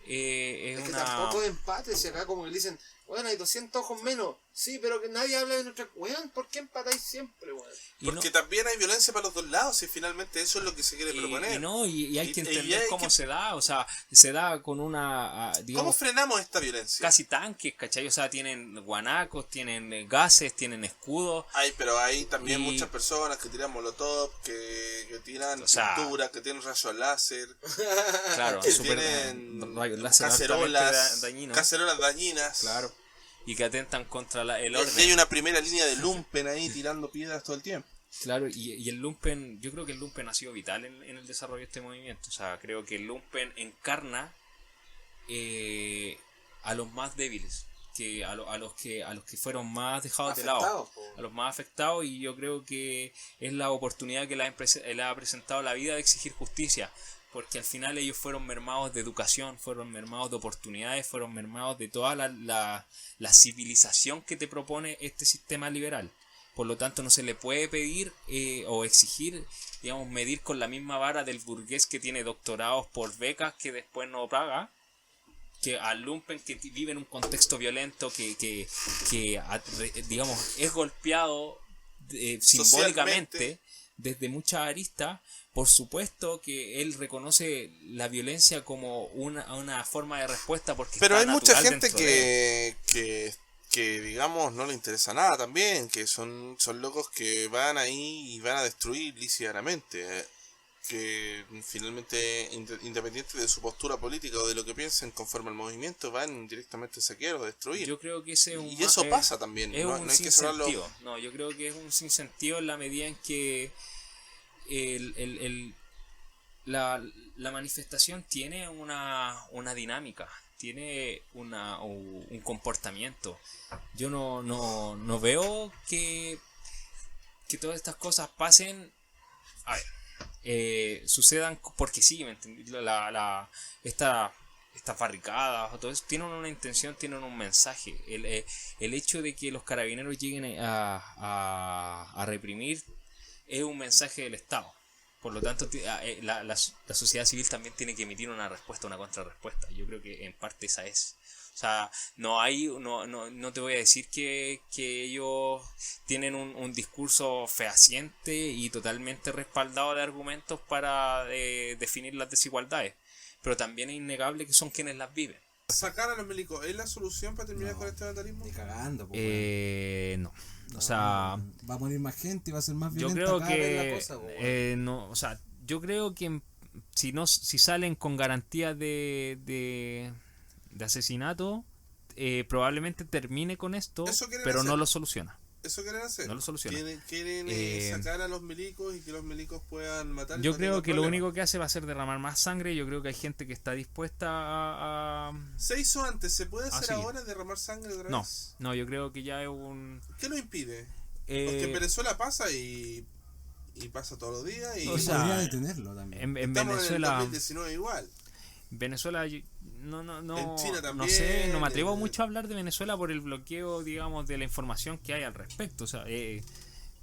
es Es que una... tampoco es empate, si acá como que le dicen, bueno, hay 200 ojos menos. Sí, pero que nadie habla de nuestra... Weón, ¿por qué empatáis siempre, weón? y Porque no- también hay violencia para los dos lados y finalmente eso es lo que se quiere proponer. y hay que Y entender hay cómo que- se da, o sea, se da con una, ¿Cómo digamos, frenamos esta violencia? casi tanques, ¿cachai? O sea, tienen guanacos, tienen gases, tienen escudos. Pero hay también Y- muchas personas que tiran molotov, que tiran O sea, pintura, que tienen rayos láser, Claro, que súper tienen rayos láser cacerolas, altamente dañinos. cacerolas dañinas. Claro. Y que atentan contra el Y orden. hay una primera línea de lumpen ahí tirando piedras todo el tiempo. Claro, y el lumpen, yo creo que el lumpen ha sido vital en el desarrollo de este movimiento. O sea, creo que el lumpen encarna a los más débiles, que a los que fueron más dejados de lado, Afectados, po. a los más afectados, y yo creo que es la oportunidad que le ha presentado la vida de exigir justicia, porque al final ellos fueron mermados de educación, fueron mermados de oportunidades, fueron mermados de toda la civilización que te propone este sistema liberal. Por lo tanto, no se le puede pedir o exigir, digamos, medir con la misma vara del burgués que tiene doctorados por becas que después no paga, que al lumpen que vive en un contexto violento, que digamos, es golpeado simbólicamente desde muchas aristas. Por supuesto que él reconoce la violencia como una forma de respuesta, porque Pero está hay mucha natural gente dentro de él. que digamos no le interesa nada también, que son locos que van ahí y van a destruir lícitamente, que finalmente independiente de su postura política o de lo que piensen conforme al movimiento, van directamente a saquear o a destruir. Yo creo que ese es un Y eso pasa también, es no un hay que cerrarlo. sinsentido. No, yo creo que es un sinsentido en la medida en que la manifestación tiene una dinámica, tiene un comportamiento. Yo no veo que todas estas cosas pasen, a ver, sucedan porque sí, ¿me entendí? Estas barricadas o todo eso tienen una intención, tienen un mensaje. El hecho de que los carabineros lleguen a reprimir es un mensaje del Estado. Por lo tanto, la sociedad civil también tiene que emitir una respuesta, una contrarrespuesta. Yo creo que en parte esa es. O sea, no te voy a decir que ellos tienen un discurso fehaciente y totalmente respaldado de argumentos para definir las desigualdades. Pero también es innegable que son quienes las viven. Sacar a los milicos, ¿es la solución para terminar con este vandalismo? Ni cagando, po, weón. No. O sea, va a morir más gente y va a ser más yo violenta creo cada vez la que cosa, po, weón. no, o sea, yo creo que si salen con garantías de asesinato, probablemente termine con esto, Eso quieren pero hacer. no lo soluciona. Eso quieren hacer. No lo soluciona. Quieren sacar a los milicos y que los milicos puedan matar. y Yo no creo tengan que lo problema. único que hace va a ser derramar más sangre. Yo creo que hay gente que está dispuesta a... Se hizo antes, ¿se puede hacer sí. ahora derramar sangre otra No, vez? no, yo creo que ya es un... ¿Qué lo impide? Porque en Venezuela pasa y pasa todos los días y O Y sea, podría detenerlo también. en estamos Venezuela... en el 2019 igual. Venezuela, no En China también, no sé, no me atrevo mucho a hablar de Venezuela por el bloqueo, digamos, de la información que hay al respecto. O sea,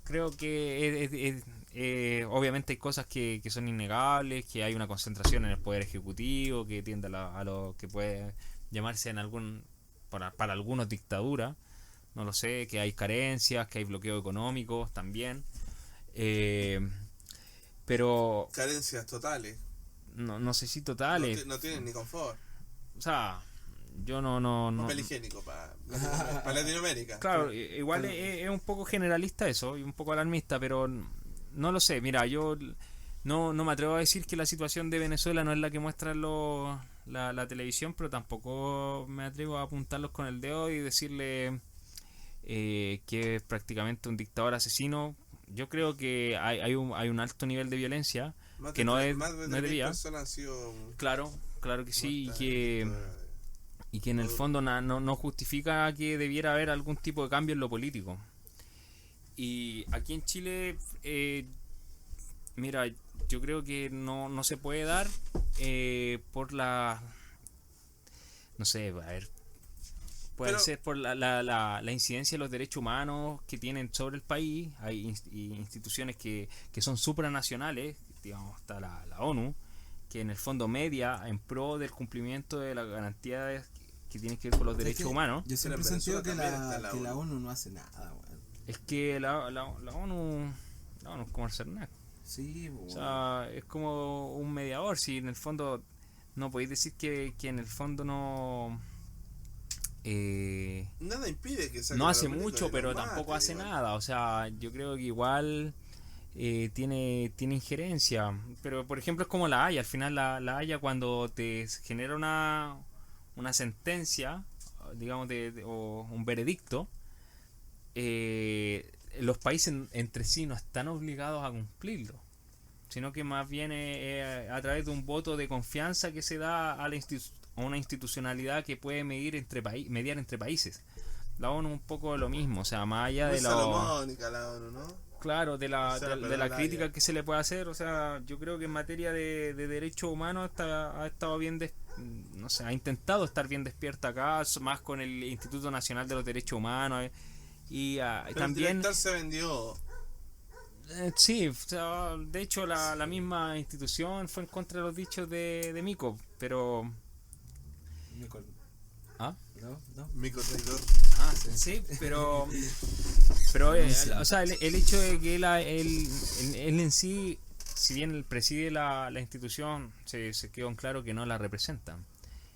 creo que obviamente hay cosas que son innegables, que hay una concentración en el poder ejecutivo, que tiende a lo que puede llamarse para algunos dictadura. No lo sé, que hay carencias, que hay bloqueo económico también. Pero Carencias totales. no sé si totales. No tienen ni confort. O sea, yo no. Papel higiénico para Latinoamérica. Claro, igual es un poco generalista eso y un poco alarmista, pero no lo sé. Mira, yo no me atrevo a decir que la situación de Venezuela no es la que muestra la televisión, pero tampoco me atrevo a apuntarlos con el dedo y decirle que es prácticamente un dictador asesino. Yo creo que hay un alto nivel de violencia, Más que de no tres- es, más de no 3.000 debería. personas han sido Claro, claro que sí, muertas y que en el fondo no justifica que debiera haber algún tipo de cambio en lo político. Y aquí en Chile, mira, yo creo que no se puede dar por la... No sé, a ver, puede Pero- ser por la incidencia de los derechos humanos que tienen sobre el país. Hay instituciones que son supranacionales, digamos, está la ONU, que en el fondo media en pro del cumplimiento de las garantías que tienen que ver con los Es derechos que humanos. Yo siempre he en sentido que Venezuela también está que la la ONU. ONU no hace nada, weón. Es que la ONU es como el CERNAC. Sí, O weón. sea, es como un mediador. Si en el fondo no podéis decir que en el fondo no Nada impide que saquen no a hace los milicos mucho, de pero los tampoco mates, hace igual. nada. O sea, yo creo que igual tiene injerencia. Pero por ejemplo es como la Haya. Al final la Haya, cuando te genera una sentencia, digamos, o un veredicto, los países entre sí no están obligados a cumplirlo, sino que más bien a través de un voto de confianza que se da a una institucionalidad que puede mediar entre países. La ONU un poco lo mismo, o sea, más allá Muy de salomónica la ONU, ¿no? claro, de O sea, de pero la la crítica Haya. que se le puede hacer, o sea, yo creo que en materia de derechos humanos ha estado bien, no sé, ha intentado estar bien despierta acá, más con el Instituto Nacional de los Derechos Humanos, y Pero también el director se vendió. sí, o sea, de hecho la misma institución fue en contra de los dichos de Mico, pero Me acuerdo. ¿ah? No. Mico traidor. Sí, pero o sea, el hecho de que él en sí, si bien él preside la institución, se quedó en claro que no la representa.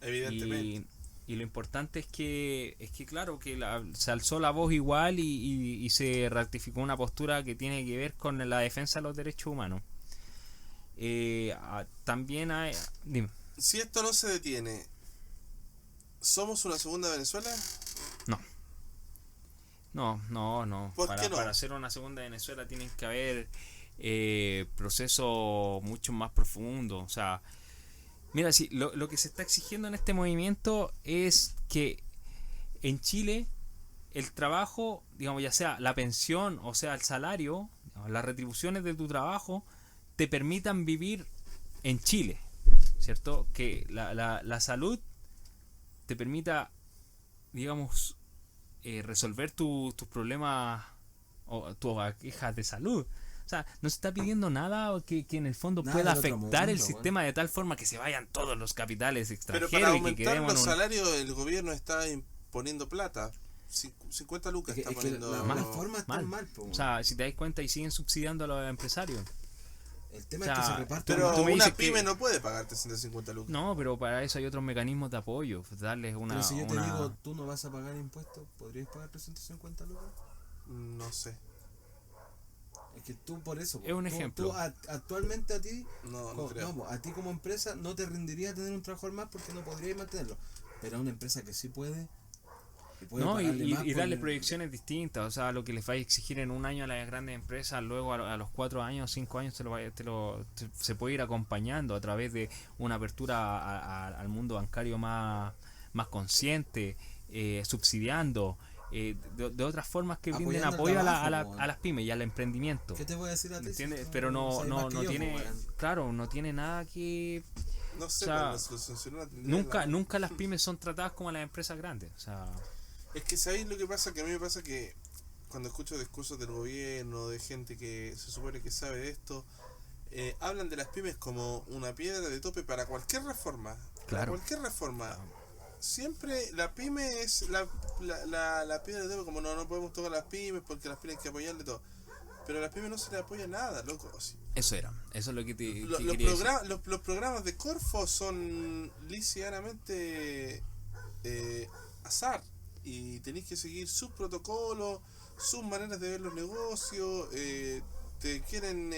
Evidentemente. Y lo importante es que claro, que se alzó la voz igual y se ratificó una postura que tiene que ver con la defensa de los derechos humanos. También hay... Dime. Si esto no se detiene, ¿somos una segunda Venezuela? No. ¿Por qué no? Para hacer una segunda Venezuela tienen que haber procesos mucho más profundos. O sea, mira, si lo que se está exigiendo en este movimiento es que en Chile el trabajo, digamos, ya sea la pensión o sea el salario, digamos, las retribuciones de tu trabajo, te permitan vivir en Chile, ¿cierto? Que la salud te permita, digamos, resolver tus problemas o tus quejas de salud. O sea, no se está pidiendo nada que en el fondo Nada pueda del otro afectar el mundo, sistema de tal forma que se vayan todos los capitales Pero extranjeros para y que aumentar quedemos los en un... salarios el gobierno está imponiendo plata. 50 lucas Es está que poniendo. la forma está mal, po. O sea, si te das cuenta y siguen subsidiando a los empresarios. El tema o sea, es que se reparte Pero tú me una dices pyme que- no puede pagar 350 lucas. No, pero para eso hay otros mecanismos de apoyo, darles una... Pero si yo te una- digo, tú no vas a pagar impuestos, ¿podrías pagar 350 lucas? No sé. Es que tú por eso. Es un tú- ejemplo. tú actualmente a ti, No creo. no, a ti como empresa no te rendiría tener un trabajador más porque no podrías mantenerlo. Pero a una empresa que sí puede. Que puede No, pagarle más y por darle el- proyecciones distintas, o sea, lo que les va a exigir en un año a las grandes empresas, luego a los 4 años, 5 años se puede ir acompañando a través de una apertura al mundo bancario más consciente, subsidiando, de otras formas que brinden Apoyando el apoyo trabajo, a las pymes y al emprendimiento. ¿Qué te voy a decir a ti? ¿Me entiendes? Si tú Pero no sabes más que yo, tiene, po, weón? claro, no tiene nada que... No sé, O sea, pero la solución la tendría Nunca las pymes son tratadas como las empresas grandes, o sea... Es que sabéis lo que pasa, que a mí me pasa que cuando escucho discursos del gobierno, de gente que se supone que sabe de esto, hablan de las pymes como una piedra de tope para cualquier reforma. Para Claro. cualquier reforma. Siempre la pyme es la piedra de tope, como no podemos tocar las pymes porque las pymes hay que apoyarle todo. Pero a las pymes no se les apoya nada, loco. Así. Eso es lo que te Los quería decir. los programas de Corfo son lisianamente azar. Y tenéis que seguir sus protocolos, sus maneras de ver los negocios, te quieren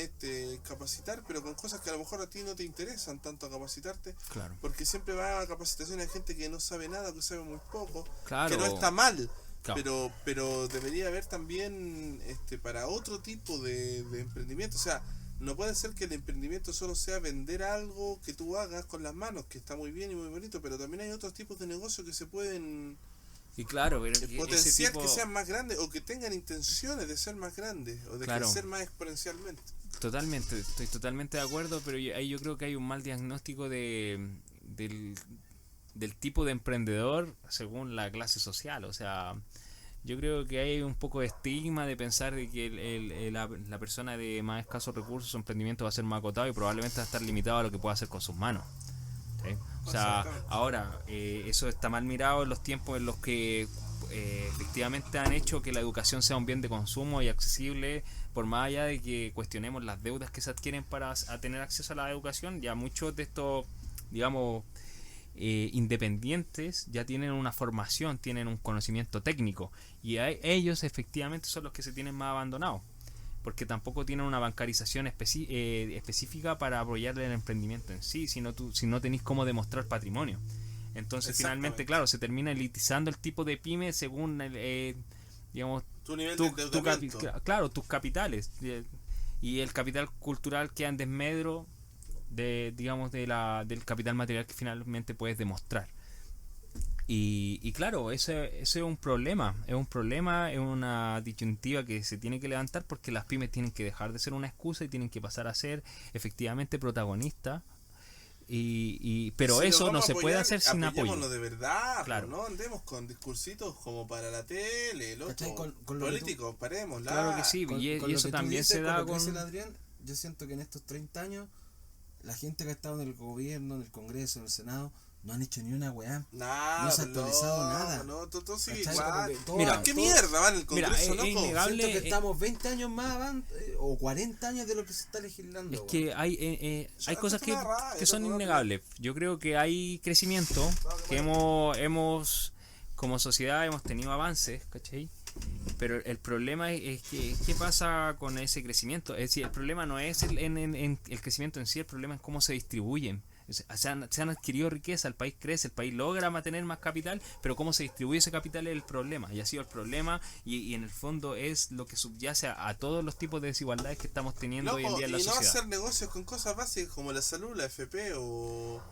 capacitar, pero con cosas que a lo mejor a ti no te interesan tanto a capacitarte, Claro. porque siempre va a capacitaciones de gente que no sabe nada, que sabe muy poco, Claro. que no está mal, Claro. pero debería haber también para otro tipo de emprendimiento, o sea, no puede ser que el emprendimiento solo sea vender algo que tú hagas con las manos, que está muy bien y muy bonito, pero también hay otros tipos de negocios que se pueden Y claro, pero potenciar, ese tipo, que sean más grandes o que tengan intenciones de ser más grandes o de Claro. crecer más exponencialmente. totalmente, estoy totalmente de acuerdo, pero ahí yo creo que hay un mal diagnóstico del tipo de emprendedor según la clase social. O sea, yo creo que hay un poco de estigma de pensar de que la persona de más escasos recursos, su emprendimiento va a ser más acotado y probablemente va a estar limitado a lo que pueda hacer con sus manos. ¿Sí? O sea, Exactamente. ahora, eso está mal mirado en los tiempos en los que efectivamente han hecho que la educación sea un bien de consumo y accesible, por más allá de que cuestionemos las deudas que se adquieren para tener acceso a la educación. Ya muchos de estos, digamos, independientes ya tienen una formación, tienen un conocimiento técnico, y ellos efectivamente son los que se tienen más abandonados, porque tampoco tienen una bancarización específica para apoyar el emprendimiento en sí, si no tenéis cómo demostrar patrimonio. Entonces finalmente, Exactamente. claro, se termina elitizando el tipo de pyme según digamos, Tu nivel de endeudamiento. claro, tus capitales, y el capital cultural queda en desmedro digamos, del capital material que finalmente puedes demostrar. Y claro, ese es un problema, es una disyuntiva que se tiene que levantar, porque las pymes tienen que dejar de ser una excusa y tienen que pasar a ser efectivamente protagonistas. Pero Si eso nos no vamos se a puede apoyar, hacer sin apoyo. apoyémonos de verdad, Claro. no andemos con discursitos como para la tele, loco. ¿Cachai? Con lo que Políticos, paremos. Claro que sí, Con y lo eso que tú también dices, se con da lo que dice con... el Adrián, yo siento que en estos 30 años la gente que ha estado en el gobierno, en el Congreso, en el Senado, no han hecho ni una weá. Nada, No se ha actualizado nada. No, todo sigue ¿Cachai? igual. Como que todo- Mira, ¿Qué todo- mierda van en el Mira, Congreso, es loco? innegable. Siento que estamos 20 años más o 40 años de lo que se está legislando. Es weón. que hay Ya, cosas esto es una raya, que son esto es innegables. Yo creo que hay crecimiento, que hemos como sociedad hemos tenido avances, ¿cachai? Pero el problema es que, ¿qué pasa con ese crecimiento? Es decir, el problema no es en el crecimiento en sí, el problema es cómo se distribuyen. Se han adquirido riqueza, el país crece, el país logra mantener más capital, pero cómo se distribuye ese capital es el problema, y ha sido el problema, y en el fondo es lo que subyace a todos los tipos de desigualdades que estamos teniendo hoy en Loco, día en la y no sociedad. hacer negocios con cosas básicas como la salud, la FP o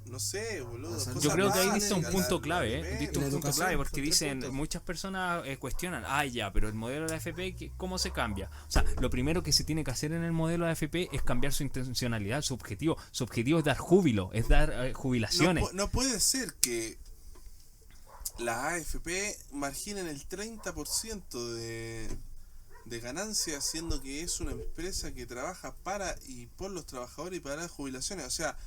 no sé, boludo. La salud. cosas Yo creo que ahí básicas, diste un punto la clave, FP. diste Y un la punto educación, clave, porque son 3 dicen, puntos. muchas personas cuestionan, ya, pero el modelo de la AFP, ¿cómo se cambia? O sea, lo primero que se tiene que hacer en el modelo de AFP es cambiar su intencionalidad, su objetivo. Su objetivo es dar júbilo, es dar jubilaciones. No puede ser que las AFP marginen el 30% de ganancia, siendo que es una empresa que trabaja para y por los trabajadores y para las jubilaciones. O sea,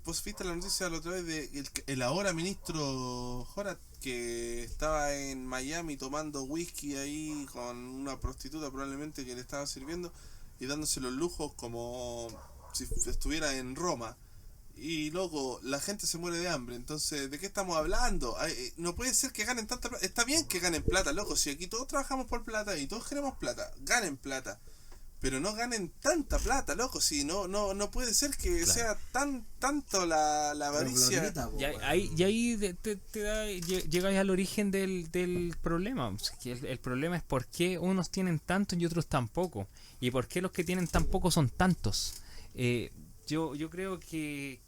vos viste la noticia la otra vez de el ahora ministro Horat, que estaba en Miami tomando whisky ahí con una prostituta probablemente que le estaba sirviendo y dándose los lujos como si estuviera en Roma. Y loco, la gente se muere de hambre. Entonces, ¿de qué estamos hablando? No puede ser que ganen tanta plata. Está bien que ganen plata, loco. Si aquí todos trabajamos por plata y todos queremos plata, ganen plata. Pero no ganen tanta plata, loco. Si no puede ser que Claro. sea tanto la Pero avaricia. glorieta, po, weón. Y ahí llegáis al origen del problema. O sea, que el problema es por qué unos tienen tanto y otros tan poco. Y por qué los que tienen tan poco son tantos. Yo creo que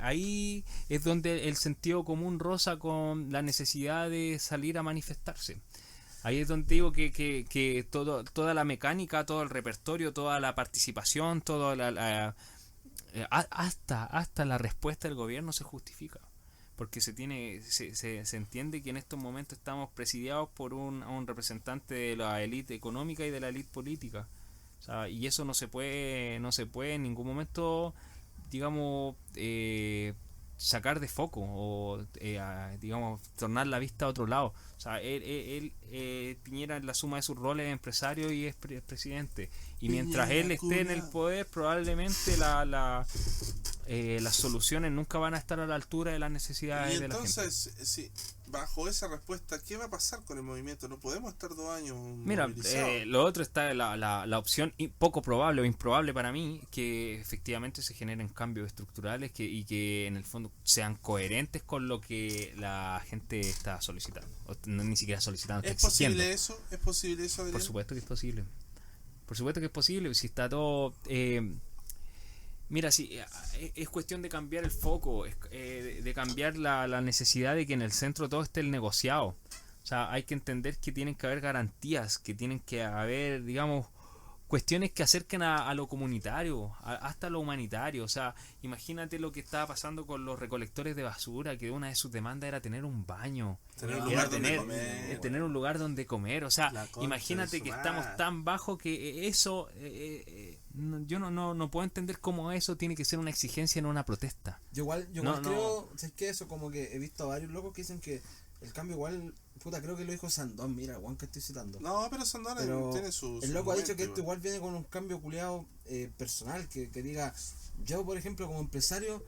ahí es donde el sentido común roza con la necesidad de salir a manifestarse. Ahí es donde digo que toda la mecánica, todo el repertorio, toda la participación, hasta la respuesta del gobierno se justifica. Porque se entiende que en estos momentos estamos presidiados por un representante de la élite económica y de la élite política. O sea, y eso no se puede en ningún momento, digamos, sacar de foco o, digamos, tornar la vista a otro lado. O sea, Piñera, en la suma de sus roles, es empresario y es presidente. Y mientras Piñera, él esté en el culiao. poder, probablemente las soluciones nunca van a estar a la altura de las necesidades Y de la gente. entonces, si bajo esa respuesta, ¿qué va a pasar con el movimiento? No podemos estar 2 años Mira, movilizados. lo otro está la opción poco probable o improbable para mí, que efectivamente se generen cambios estructurales y que en el fondo sean coherentes con lo que la gente está solicitando. O ni siquiera solicitando, está ¿Es exigiendo. posible eso? ¿Es posible eso, Adrián? Por supuesto que es posible. Por supuesto que es posible, si está todo... mira, si es cuestión de cambiar el foco, de cambiar la necesidad de que en el centro todo esté el negociado. O sea, hay que entender que tienen que haber garantías, que tienen que haber, digamos, cuestiones que acerquen a lo comunitario, hasta lo humanitario. O sea, imagínate lo que estaba pasando con los recolectores de basura, que una de sus demandas era tener un baño, Tener un era lugar donde comer. tener un lugar donde comer. O sea, La concha imagínate de que su estamos madre. tan bajo que eso, yo no puedo entender cómo eso tiene que ser una exigencia en una protesta. Yo igual No, creo, ¿sabes qué? Eso como que he visto a varios locos que dicen que el cambio igual, puta, creo que lo dijo Sandón, mira, Juan que estoy citando. No, pero Sandón Pero tiene su el loco ha dicho que momento, esto igual viene con un cambio culiado personal, que diga, yo por ejemplo como empresario,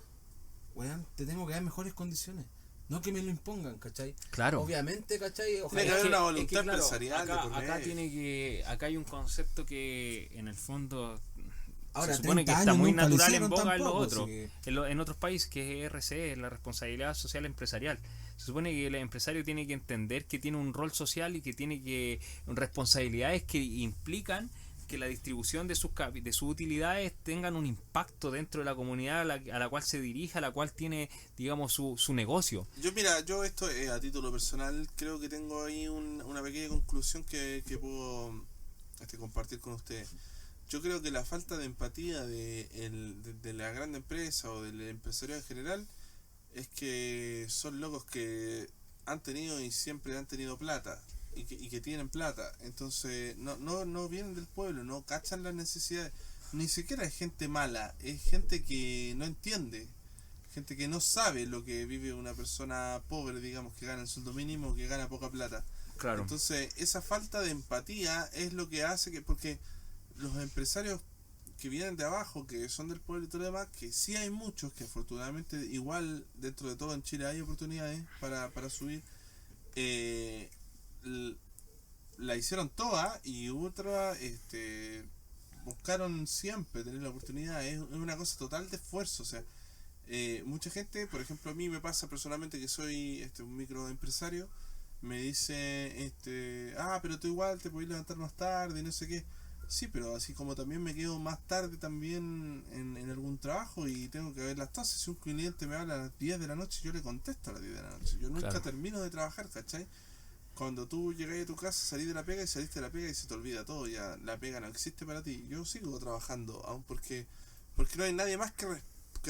weón, te tengo que dar mejores condiciones. No que me lo impongan, ¿cachai? Claro. Obviamente, ¿cachai? Tiene Ojalá que haber una Es voluntad claro, empresarial de por acá medio. acá hay un concepto que en el fondo Ahora, se supone que 30 está años muy nunca lo natural en hicieron boga en los tampoco, otros, así que- en otros países, que es RCE, la responsabilidad social empresarial. Se supone que el empresario tiene que entender que tiene un rol social y que tiene que responsabilidades que implican que la distribución de sus utilidades tengan un impacto dentro de la comunidad a la cual se dirige, a la cual tiene, digamos, su negocio. Yo esto a título personal creo que tengo ahí una pequeña conclusión que puedo compartir con ustedes. Yo creo que la falta de empatía de la gran empresa o del empresario en general es que son locos que han tenido y siempre han tenido plata y que tienen plata. Entonces no vienen del pueblo, no cachan las necesidades. Ni siquiera es gente mala, es gente que no entiende, gente que no sabe lo que vive una persona pobre, digamos, que gana el sueldo mínimo, que gana poca plata. Claro. Entonces esa falta de empatía es lo que hace que, porque los empresarios que vienen de abajo, que son del pueblo y todo lo demás, que sí hay muchos, que afortunadamente igual dentro de todo en Chile hay oportunidades para subir, la hicieron toda y otra buscaron siempre tener la oportunidad. Es una cosa total de esfuerzo. O sea, mucha gente, por ejemplo, a mí me pasa personalmente que soy un microempresario, me dice pero tú igual te podés levantar más tarde y no sé qué. Sí, pero así como también me quedo más tarde también en algún trabajo y tengo que ver las tasas. Si un cliente me habla a las 10 de la noche, yo le contesto a las 10 de la noche. Yo nunca Claro. termino de trabajar, ¿cachai? Cuando tú llegas a tu casa, salís de la pega y saliste de la pega y se te olvida todo, ya la pega no existe para ti. Yo sigo trabajando, aún porque no hay nadie más que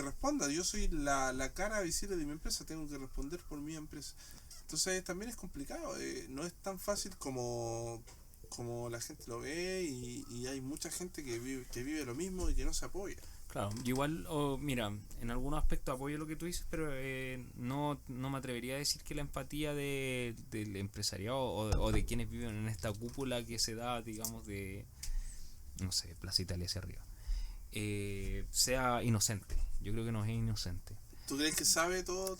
responda. Yo soy la cara visible de mi empresa, tengo que responder por mi empresa. Entonces también es complicado, no es tan fácil como la gente lo ve y hay mucha gente que vive lo mismo y que no se apoya. Claro, yo igual, mira, en algunos aspectos apoyo lo que tú dices, pero no me atrevería a decir que la empatía del empresariado o de quienes viven en esta cúpula que se da, digamos, de, no sé, Plaza Italia hacia arriba, sea inocente. Yo creo que no es inocente. ¿Tú crees que sabe todo?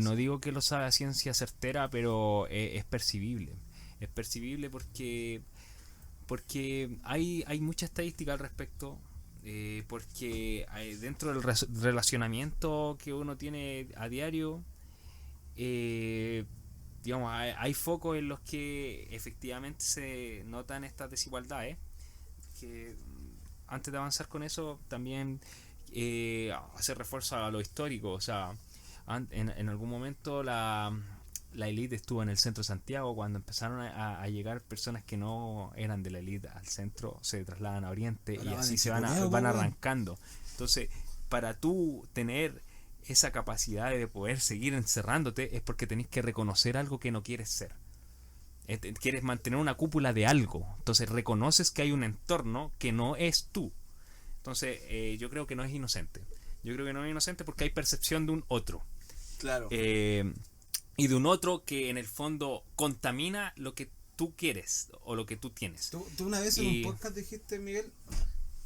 No digo que lo sabe a ciencia certera, pero es percibible. Es percibible porque hay mucha estadística al respecto. Porque dentro del relacionamiento que uno tiene a diario, digamos, hay focos en los que efectivamente se notan estas desigualdades. Que antes de avanzar con eso, también hacer refuerzo a lo histórico. O sea, en algún momento la élite estuvo en el centro de Santiago. Cuando empezaron a llegar personas que no eran de la élite al centro, se trasladan a Oriente. Ahora Y van así en se van Chicureo, van weón. arrancando. Entonces, para tú tener esa capacidad de poder seguir encerrándote, es porque tenés que reconocer algo que no quieres ser. Quieres mantener una cúpula de algo. Entonces reconoces que hay un entorno que no es tú. Entonces yo creo que no es inocente. Yo creo que no es inocente porque hay percepción de un otro. Claro. Y de un otro que en el fondo contamina lo que tú quieres o lo que tú tienes. Tú una vez en Y- un podcast dijiste, Miguel,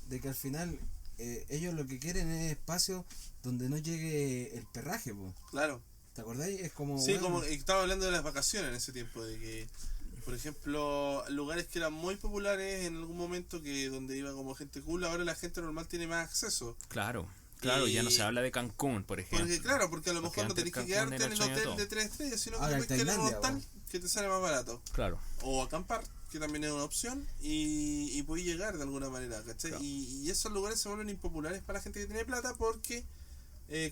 de que al final ellos lo que quieren es espacio donde no llegue el perraje, po. Claro. ¿Te acordáis? Es como... Sí, bueno, como estaba hablando de las vacaciones en ese tiempo, de que, por ejemplo, lugares que eran muy populares en algún momento, que donde iba como gente cool, ahora la gente normal tiene más acceso. Claro, Claro, ya no se habla de Cancún, por ejemplo. Porque a lo mejor no tenés que quedarte en el hotel de 3 estrellas, sino que Ahora, puedes quedar en un Tailandia, hostal que te sale más barato. Claro. O acampar, que también es una opción, y puedes llegar de alguna manera, ¿cachai? Claro. Y esos lugares se vuelven impopulares para la gente que tiene plata porque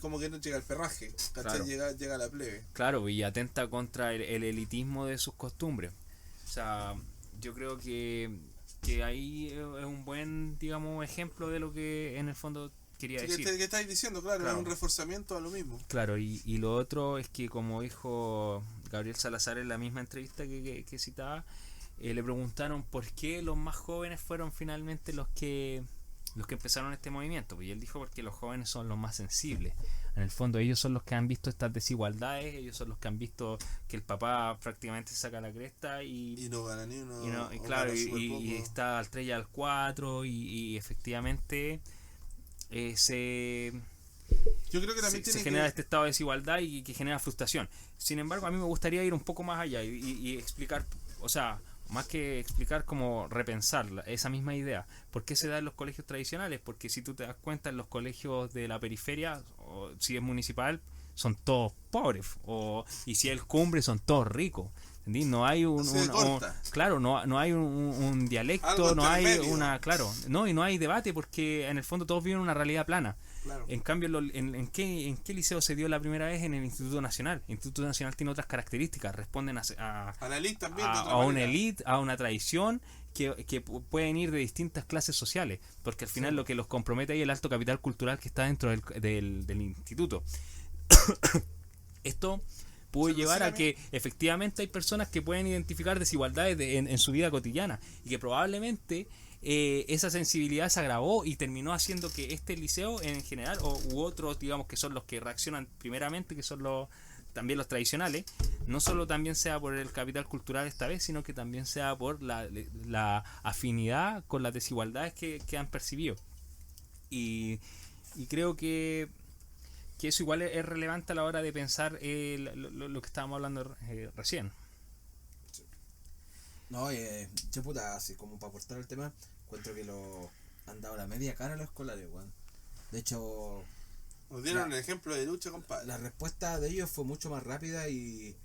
como que no llega el perraje, ¿cachai? Claro. Llega la plebe. Claro, y atenta contra el elitismo de sus costumbres. O sea, yo creo que ahí es un buen, digamos, ejemplo de lo que en el fondo quería decir. ¿Qué estáis diciendo? Claro, es un reforzamiento a lo mismo. Claro, y lo otro es que, como dijo Gabriel Salazar en la misma entrevista que citaba, le preguntaron por qué los más jóvenes fueron finalmente los que empezaron este movimiento. Y él dijo porque los jóvenes son los más sensibles. En el fondo ellos son los que han visto estas desigualdades, ellos son los que han visto que el papá prácticamente saca la cresta y no gana ni uno. y claro, y está al 3 y al 4 y efectivamente yo creo que también se genera este estado de desigualdad y que genera frustración. Sin embargo, a mí me gustaría ir un poco más allá y explicar, o sea, más que explicar, como repensar esa misma idea. ¿Por qué se da en los colegios tradicionales? Porque si tú te das cuenta, en los colegios de la periferia, o si es municipal, son todos pobres, y si es el Cumbre, son todos ricos. ¿Entendí? No hay claro, no hay un dialecto, no hay una, claro, no, y no hay debate porque en el fondo todos viven una realidad plana. Claro. En cambio, ¿en qué liceo se dio la primera vez? En el Instituto Nacional. El Instituto Nacional tiene otras características, responden a la elite también, a una elite, a una tradición que pueden ir de distintas clases sociales, porque al final lo que los compromete ahí es el alto capital cultural que está dentro del instituto. Esto puede llevar a que efectivamente hay personas que pueden identificar desigualdades en su vida cotidiana y que probablemente esa sensibilidad se agravó y terminó haciendo que este liceo en general u otros, digamos, que son los que reaccionan primeramente, que son también los tradicionales, no solo también sea por el capital cultural esta vez, sino que también sea por la afinidad con las desigualdades que han percibido. Y creo que eso igual es relevante a la hora de pensar lo que estábamos hablando recién. No, che puta, así como para aportar el tema, encuentro que han dado la media cara a los escolares, weón. De hecho, nos dieron el ejemplo de lucha, compadre. La respuesta de ellos fue mucho más rápida y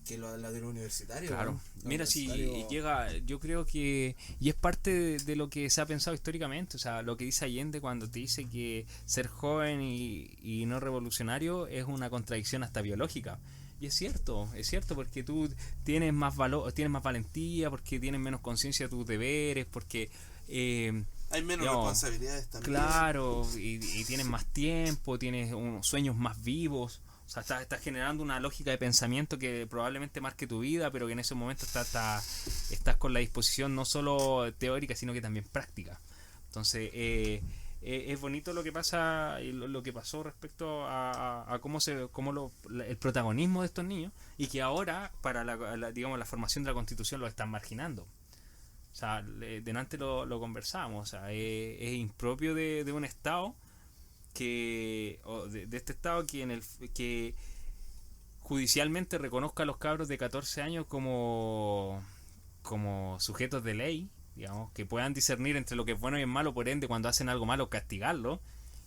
que la de los universitarios. Claro, mira, si llega, yo creo que, y es parte de lo que se ha pensado históricamente, o sea, lo que dice Allende cuando te dice que ser joven y no revolucionario es una contradicción hasta biológica. Y es cierto porque tú tienes más valor, tienes más valentía, porque tienes menos conciencia de tus deberes, porque hay menos responsabilidades también. Claro, y tienes más tiempo, tienes unos sueños más vivos. O sea, estás generando una lógica de pensamiento que probablemente marque tu vida, pero que en ese momento estás con la disposición no solo teórica, sino que también práctica. Entonces, es bonito lo que pasa y lo que pasó respecto a el protagonismo de estos niños, y que ahora para digamos la formación de la Constitución lo están marginando. O sea, delante lo conversábamos, o sea, es impropio de un Estado de este Estado que judicialmente reconozca a los cabros de 14 años como sujetos de ley, digamos, que puedan discernir entre lo que es bueno y es malo, por ende cuando hacen algo malo castigarlo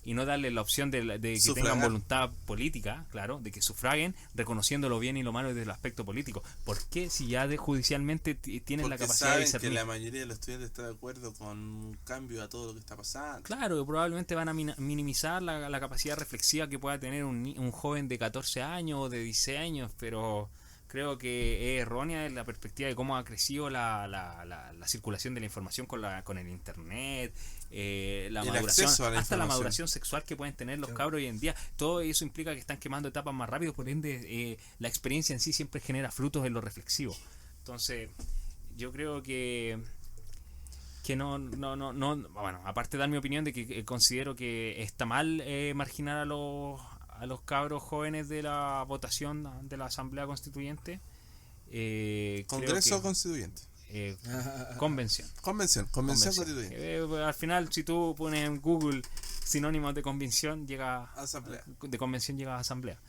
y no darle la opción de que sufragar. tengan voluntad política, claro, de que sufraguen, reconociendo lo bien y lo malo desde el aspecto político. ¿Por qué si ya judicialmente tienen la capacidad de discernir? Que la mayoría de los estudiantes está de acuerdo con un cambio a todo lo que está pasando. Claro, probablemente van a minimizar la capacidad reflexiva que pueda tener un joven de 14 años o de 16 años, pero creo que es errónea en la perspectiva de cómo ha crecido la circulación de la información con el internet, la maduración, hasta la maduración sexual que pueden tener los cabros hoy en día. Todo eso implica que están quemando etapas más rápido, por ende la experiencia en sí siempre genera frutos en lo reflexivo. Entonces, yo creo que no, bueno, aparte de dar mi opinión de que considero que está mal marginar a los cabros jóvenes de la votación de la Asamblea Constituyente. ¿Congreso o Constituyente? Convención Constituyente. Al final, si tú pones en Google sinónimos de convención, llega Asamblea. De convención llega a Asamblea.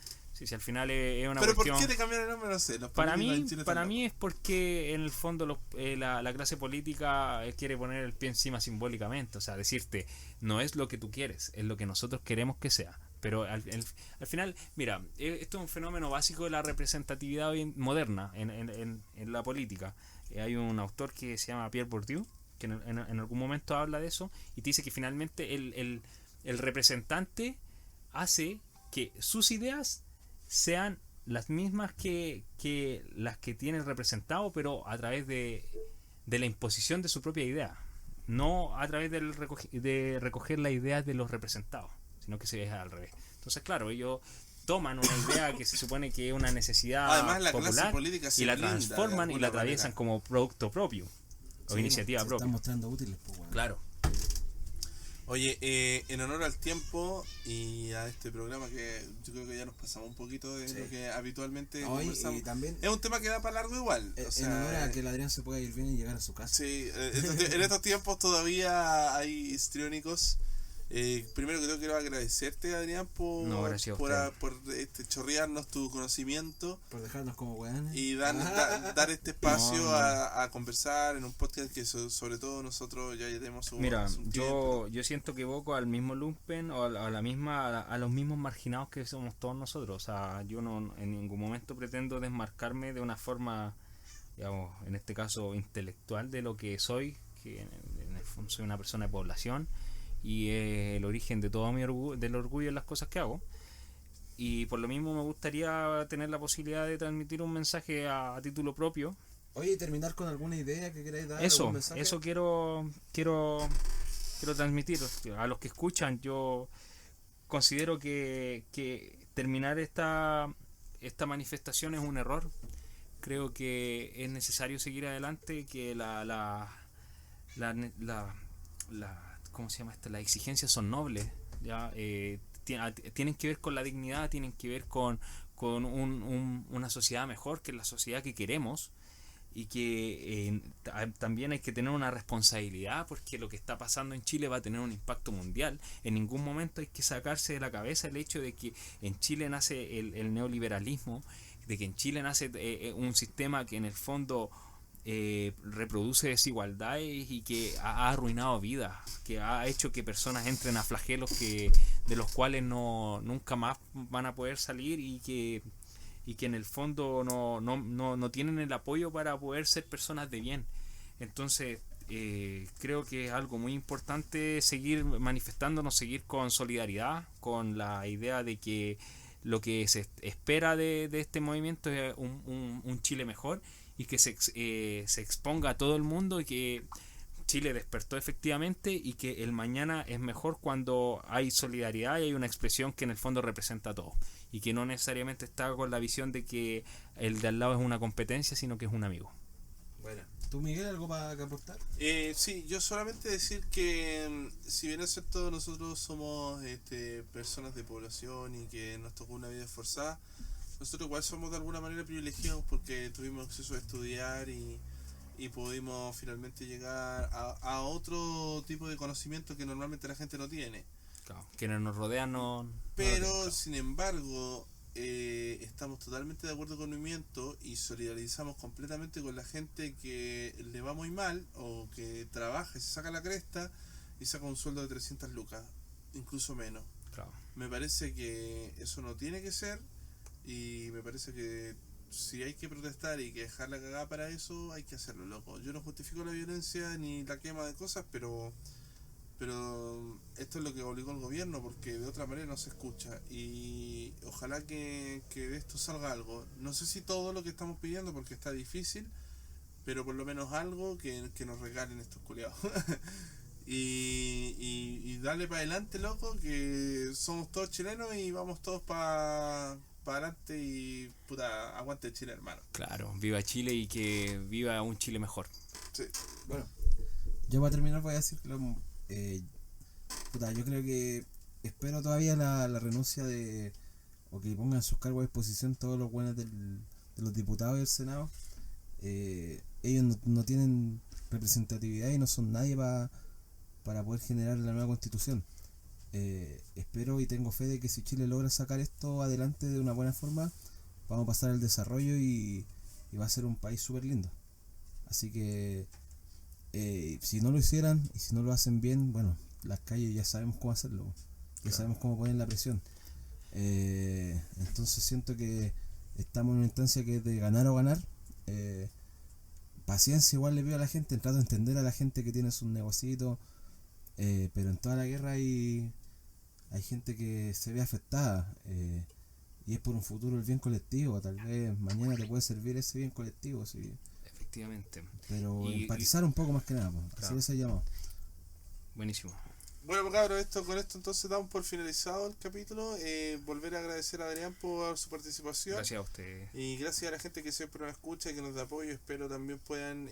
Si al final es una Pero cuestión... ¿por qué te cambiaron el nombre? No sé. Los Para políticos en mí, Chile para están mí es porque en el fondo la clase política quiere poner el pie encima simbólicamente, o sea, decirte, no es lo que tú quieres, es lo que nosotros queremos que sea. Pero al final, mira, esto es un fenómeno básico de la representatividad moderna en la política. Hay un autor que se llama Pierre Bourdieu, que en algún momento habla de eso, y te dice que finalmente el representante hace que sus ideas sean las mismas que las que tiene el representado, pero a través de la imposición de su propia idea, no a través de recoger las ideas de los representados, sino que se deja al revés. Entonces, claro, ellos toman una idea que se supone que es una necesidad Además, la clase popular política se y la blinda de transforman y alguna la atraviesan manera. como producto propio o iniciativa Se propia. están mostrando útiles, pues, weón. Claro. Oye, en honor al tiempo y a este programa que yo creo que ya nos pasamos un poquito de lo que habitualmente Oye, conversamos. y también Es un tema que da para largo igual. O sea, en honor a que el Adrián se pueda ir bien y llegar a su casa. sí, en estos tiempos todavía hay histriónicos. Primero que todo quiero agradecerte, Adrián, por, No, gracias a por chorrearnos tu conocimiento Por dejarnos como weones. y dar este espacio No. a conversar en un podcast que sobre todo nosotros ya tenemos Mira, un tiempo. yo siento que evoco al mismo lumpen o a los mismos marginados que somos todos nosotros. O sea, yo no en ningún momento pretendo desmarcarme de una forma, digamos, en este caso intelectual de lo que soy, que en el fondo soy una persona de población y es el origen de todo mi del orgullo en las cosas que hago. Y por lo mismo me gustaría tener la posibilidad de transmitir un mensaje a título propio. Oye, y terminar con alguna idea que queráis dar. Eso algún mensaje. quiero transmitir a los que escuchan. Yo considero que terminar esta manifestación es un error. Creo que es necesario seguir adelante, que ¿cómo se llama esto? Las exigencias son nobles, ya tienen que ver con la dignidad, tienen que ver con una sociedad mejor, que es la sociedad que queremos, y que también hay que tener una responsabilidad, porque lo que está pasando en Chile va a tener un impacto mundial. En ningún momento hay que sacarse de la cabeza el hecho de que en Chile nace el neoliberalismo, de que en Chile nace un sistema que en el fondo reproduce desigualdades y que ha arruinado vidas, que ha hecho que personas entren a flagelos de los cuales nunca más van a poder salir, y que en el fondo no tienen el apoyo para poder ser personas de bien. Entonces creo que es algo muy importante seguir manifestándonos, seguir con solidaridad, con la idea de que lo que se espera de este movimiento es un Chile mejor, y que se exponga a todo el mundo, y que Chile despertó efectivamente, y que el mañana es mejor cuando hay solidaridad y hay una expresión que en el fondo representa a todos, y que no necesariamente está con la visión de que el de al lado es una competencia, sino que es un amigo. Bueno, ¿tú, Miguel, algo para aportar? Sí, yo solamente decir que si bien es cierto nosotros somos personas de población y que nos tocó una vida esforzada, nosotros igual somos de alguna manera privilegiados porque tuvimos acceso a estudiar y pudimos finalmente llegar a otro tipo de conocimiento que normalmente la gente no tiene. Claro, quienes nos rodean no Pero, lo tienen. sin embargo, estamos totalmente de acuerdo con el movimiento y solidarizamos completamente con la gente que le va muy mal o que trabaja y se saca la cresta y saca un sueldo de 300 lucas, incluso menos. Claro. Me parece que eso no tiene que ser, y me parece que si hay que protestar y que dejar la cagada para eso, hay que hacerlo, loco. Yo no justifico la violencia ni la quema de cosas, pero esto es lo que obligó el gobierno, porque de otra manera no se escucha, y ojalá que de esto salga algo. No sé si todo lo que estamos pidiendo, porque está difícil, pero por lo menos algo que nos regalen estos culiados. y darle para adelante, loco, que somos todos chilenos y vamos todos para adelante, y puta, aguante Chile, hermano. Claro, viva Chile y que viva un Chile mejor. Sí. Bueno, yo para terminar voy a decir puta, yo creo que espero todavía la renuncia o que pongan sus cargos a disposición todos los buenos de los diputados del Senado. Ellos no tienen representatividad y no son nadie para poder generar la nueva constitución. espero y tengo fe de que si Chile logra sacar esto adelante de una buena forma, vamos a pasar al desarrollo y va a ser un país súper lindo. Así que si no lo hicieran y si no lo hacen bien, bueno, las calles ya sabemos cómo hacerlo, ya sabemos cómo poner la presión. Entonces siento que estamos en una instancia que es de ganar o ganar. Paciencia igual le pido a la gente, trato de entender a la gente que tiene sus negocios, pero en toda la guerra hay gente que se ve afectada, y es por un futuro el bien colectivo. Tal vez mañana te puede servir ese bien colectivo, sí. Efectivamente. Pero empatizar un poco más que nada, pues, Claro. así se llamado. Buenísimo. Bueno, pues, cabros, con esto entonces damos por finalizado el capítulo. Volver a agradecer a Adrián por su participación. Gracias a usted. Y gracias a la gente que siempre nos escucha y que nos da apoyo. Espero también puedan,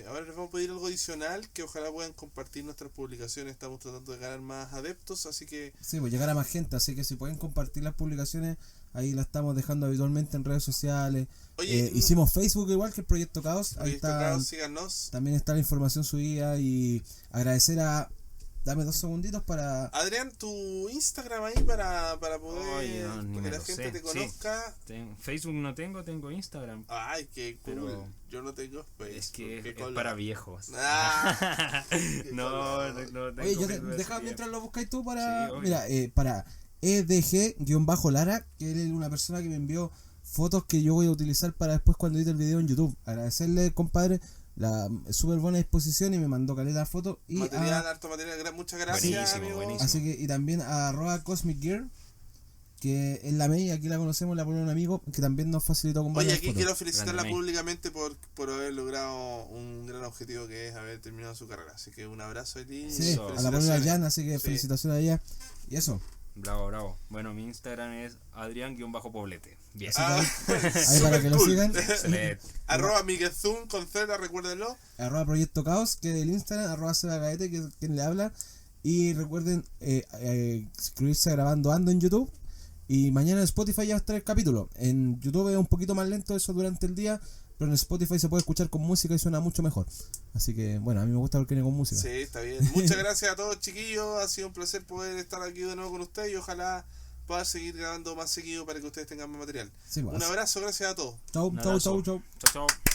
ahora les vamos a pedir algo adicional, que ojalá puedan compartir nuestras publicaciones. Estamos tratando de ganar más adeptos, así que Sí, pues llegar a más gente, así que si pueden compartir las publicaciones, ahí las estamos dejando habitualmente en redes sociales. Oye, Hicimos Facebook igual que el Proyecto Caos, ahí Proyecto está, Caos, síganos. también está la información subida. Y agradecer a, dame 2 segunditos para, Adrián, tu Instagram ahí para poder, Oye, no, ni para me que la lo gente sé. te Sí. conozca. Facebook no tengo Instagram. Ay, qué cool. Pero yo no tengo Facebook. Es que qué es cola. para viejos. Ah, no, cola. no tengo oye, yo Facebook hace deja tiempo. mientras lo buscáis tú para, Sí, obvio. mira, para EDG-Lara, que él es una persona que me envió fotos que yo voy a utilizar para después cuando edite el video en YouTube. Agradecerle, compadre, la súper buena disposición, y me mandó caleta de fotos. Y Material, harto material. Muchas gracias, Buenísimo, amigo. buenísimo. así que, y también a Cosmic Gear, que es la May, aquí la conocemos, la pone un amigo que también nos facilitó con Oye, varias aquí fotos. quiero felicitarla Grande, May. públicamente por haber logrado un gran objetivo, que es haber terminado su carrera. Así que un abrazo a ti. Sí, Eso. a la polera Jan, así que Sí. felicitaciones a ella. Y eso, Bravo, bravo. Bueno, mi Instagram es Adrián-Poblete. Bien. Ah, ahí para que lo cool. sigan. Excelente. Arroba Miguel Zoom con Z, recuérdenlo. @Proyecto Caos, que es el Instagram, @SebaGaete, que es quien le habla. Y recuerden suscribirse a Grabando Ando en YouTube. Y mañana en Spotify ya va a estar el capítulo. En YouTube es un poquito más lento eso durante el día, pero en Spotify se puede escuchar con música y suena mucho mejor. Así que, bueno, a mí me gusta porque viene con música. Sí, está bien. Muchas gracias a todos, chiquillos. Ha sido un placer poder estar aquí de nuevo con ustedes y ojalá pueda seguir grabando más seguido para que ustedes tengan más material. Sí, pues. Un abrazo, gracias a todos. Chau, Un chau, abrazo. chau, chau. Chao, chao.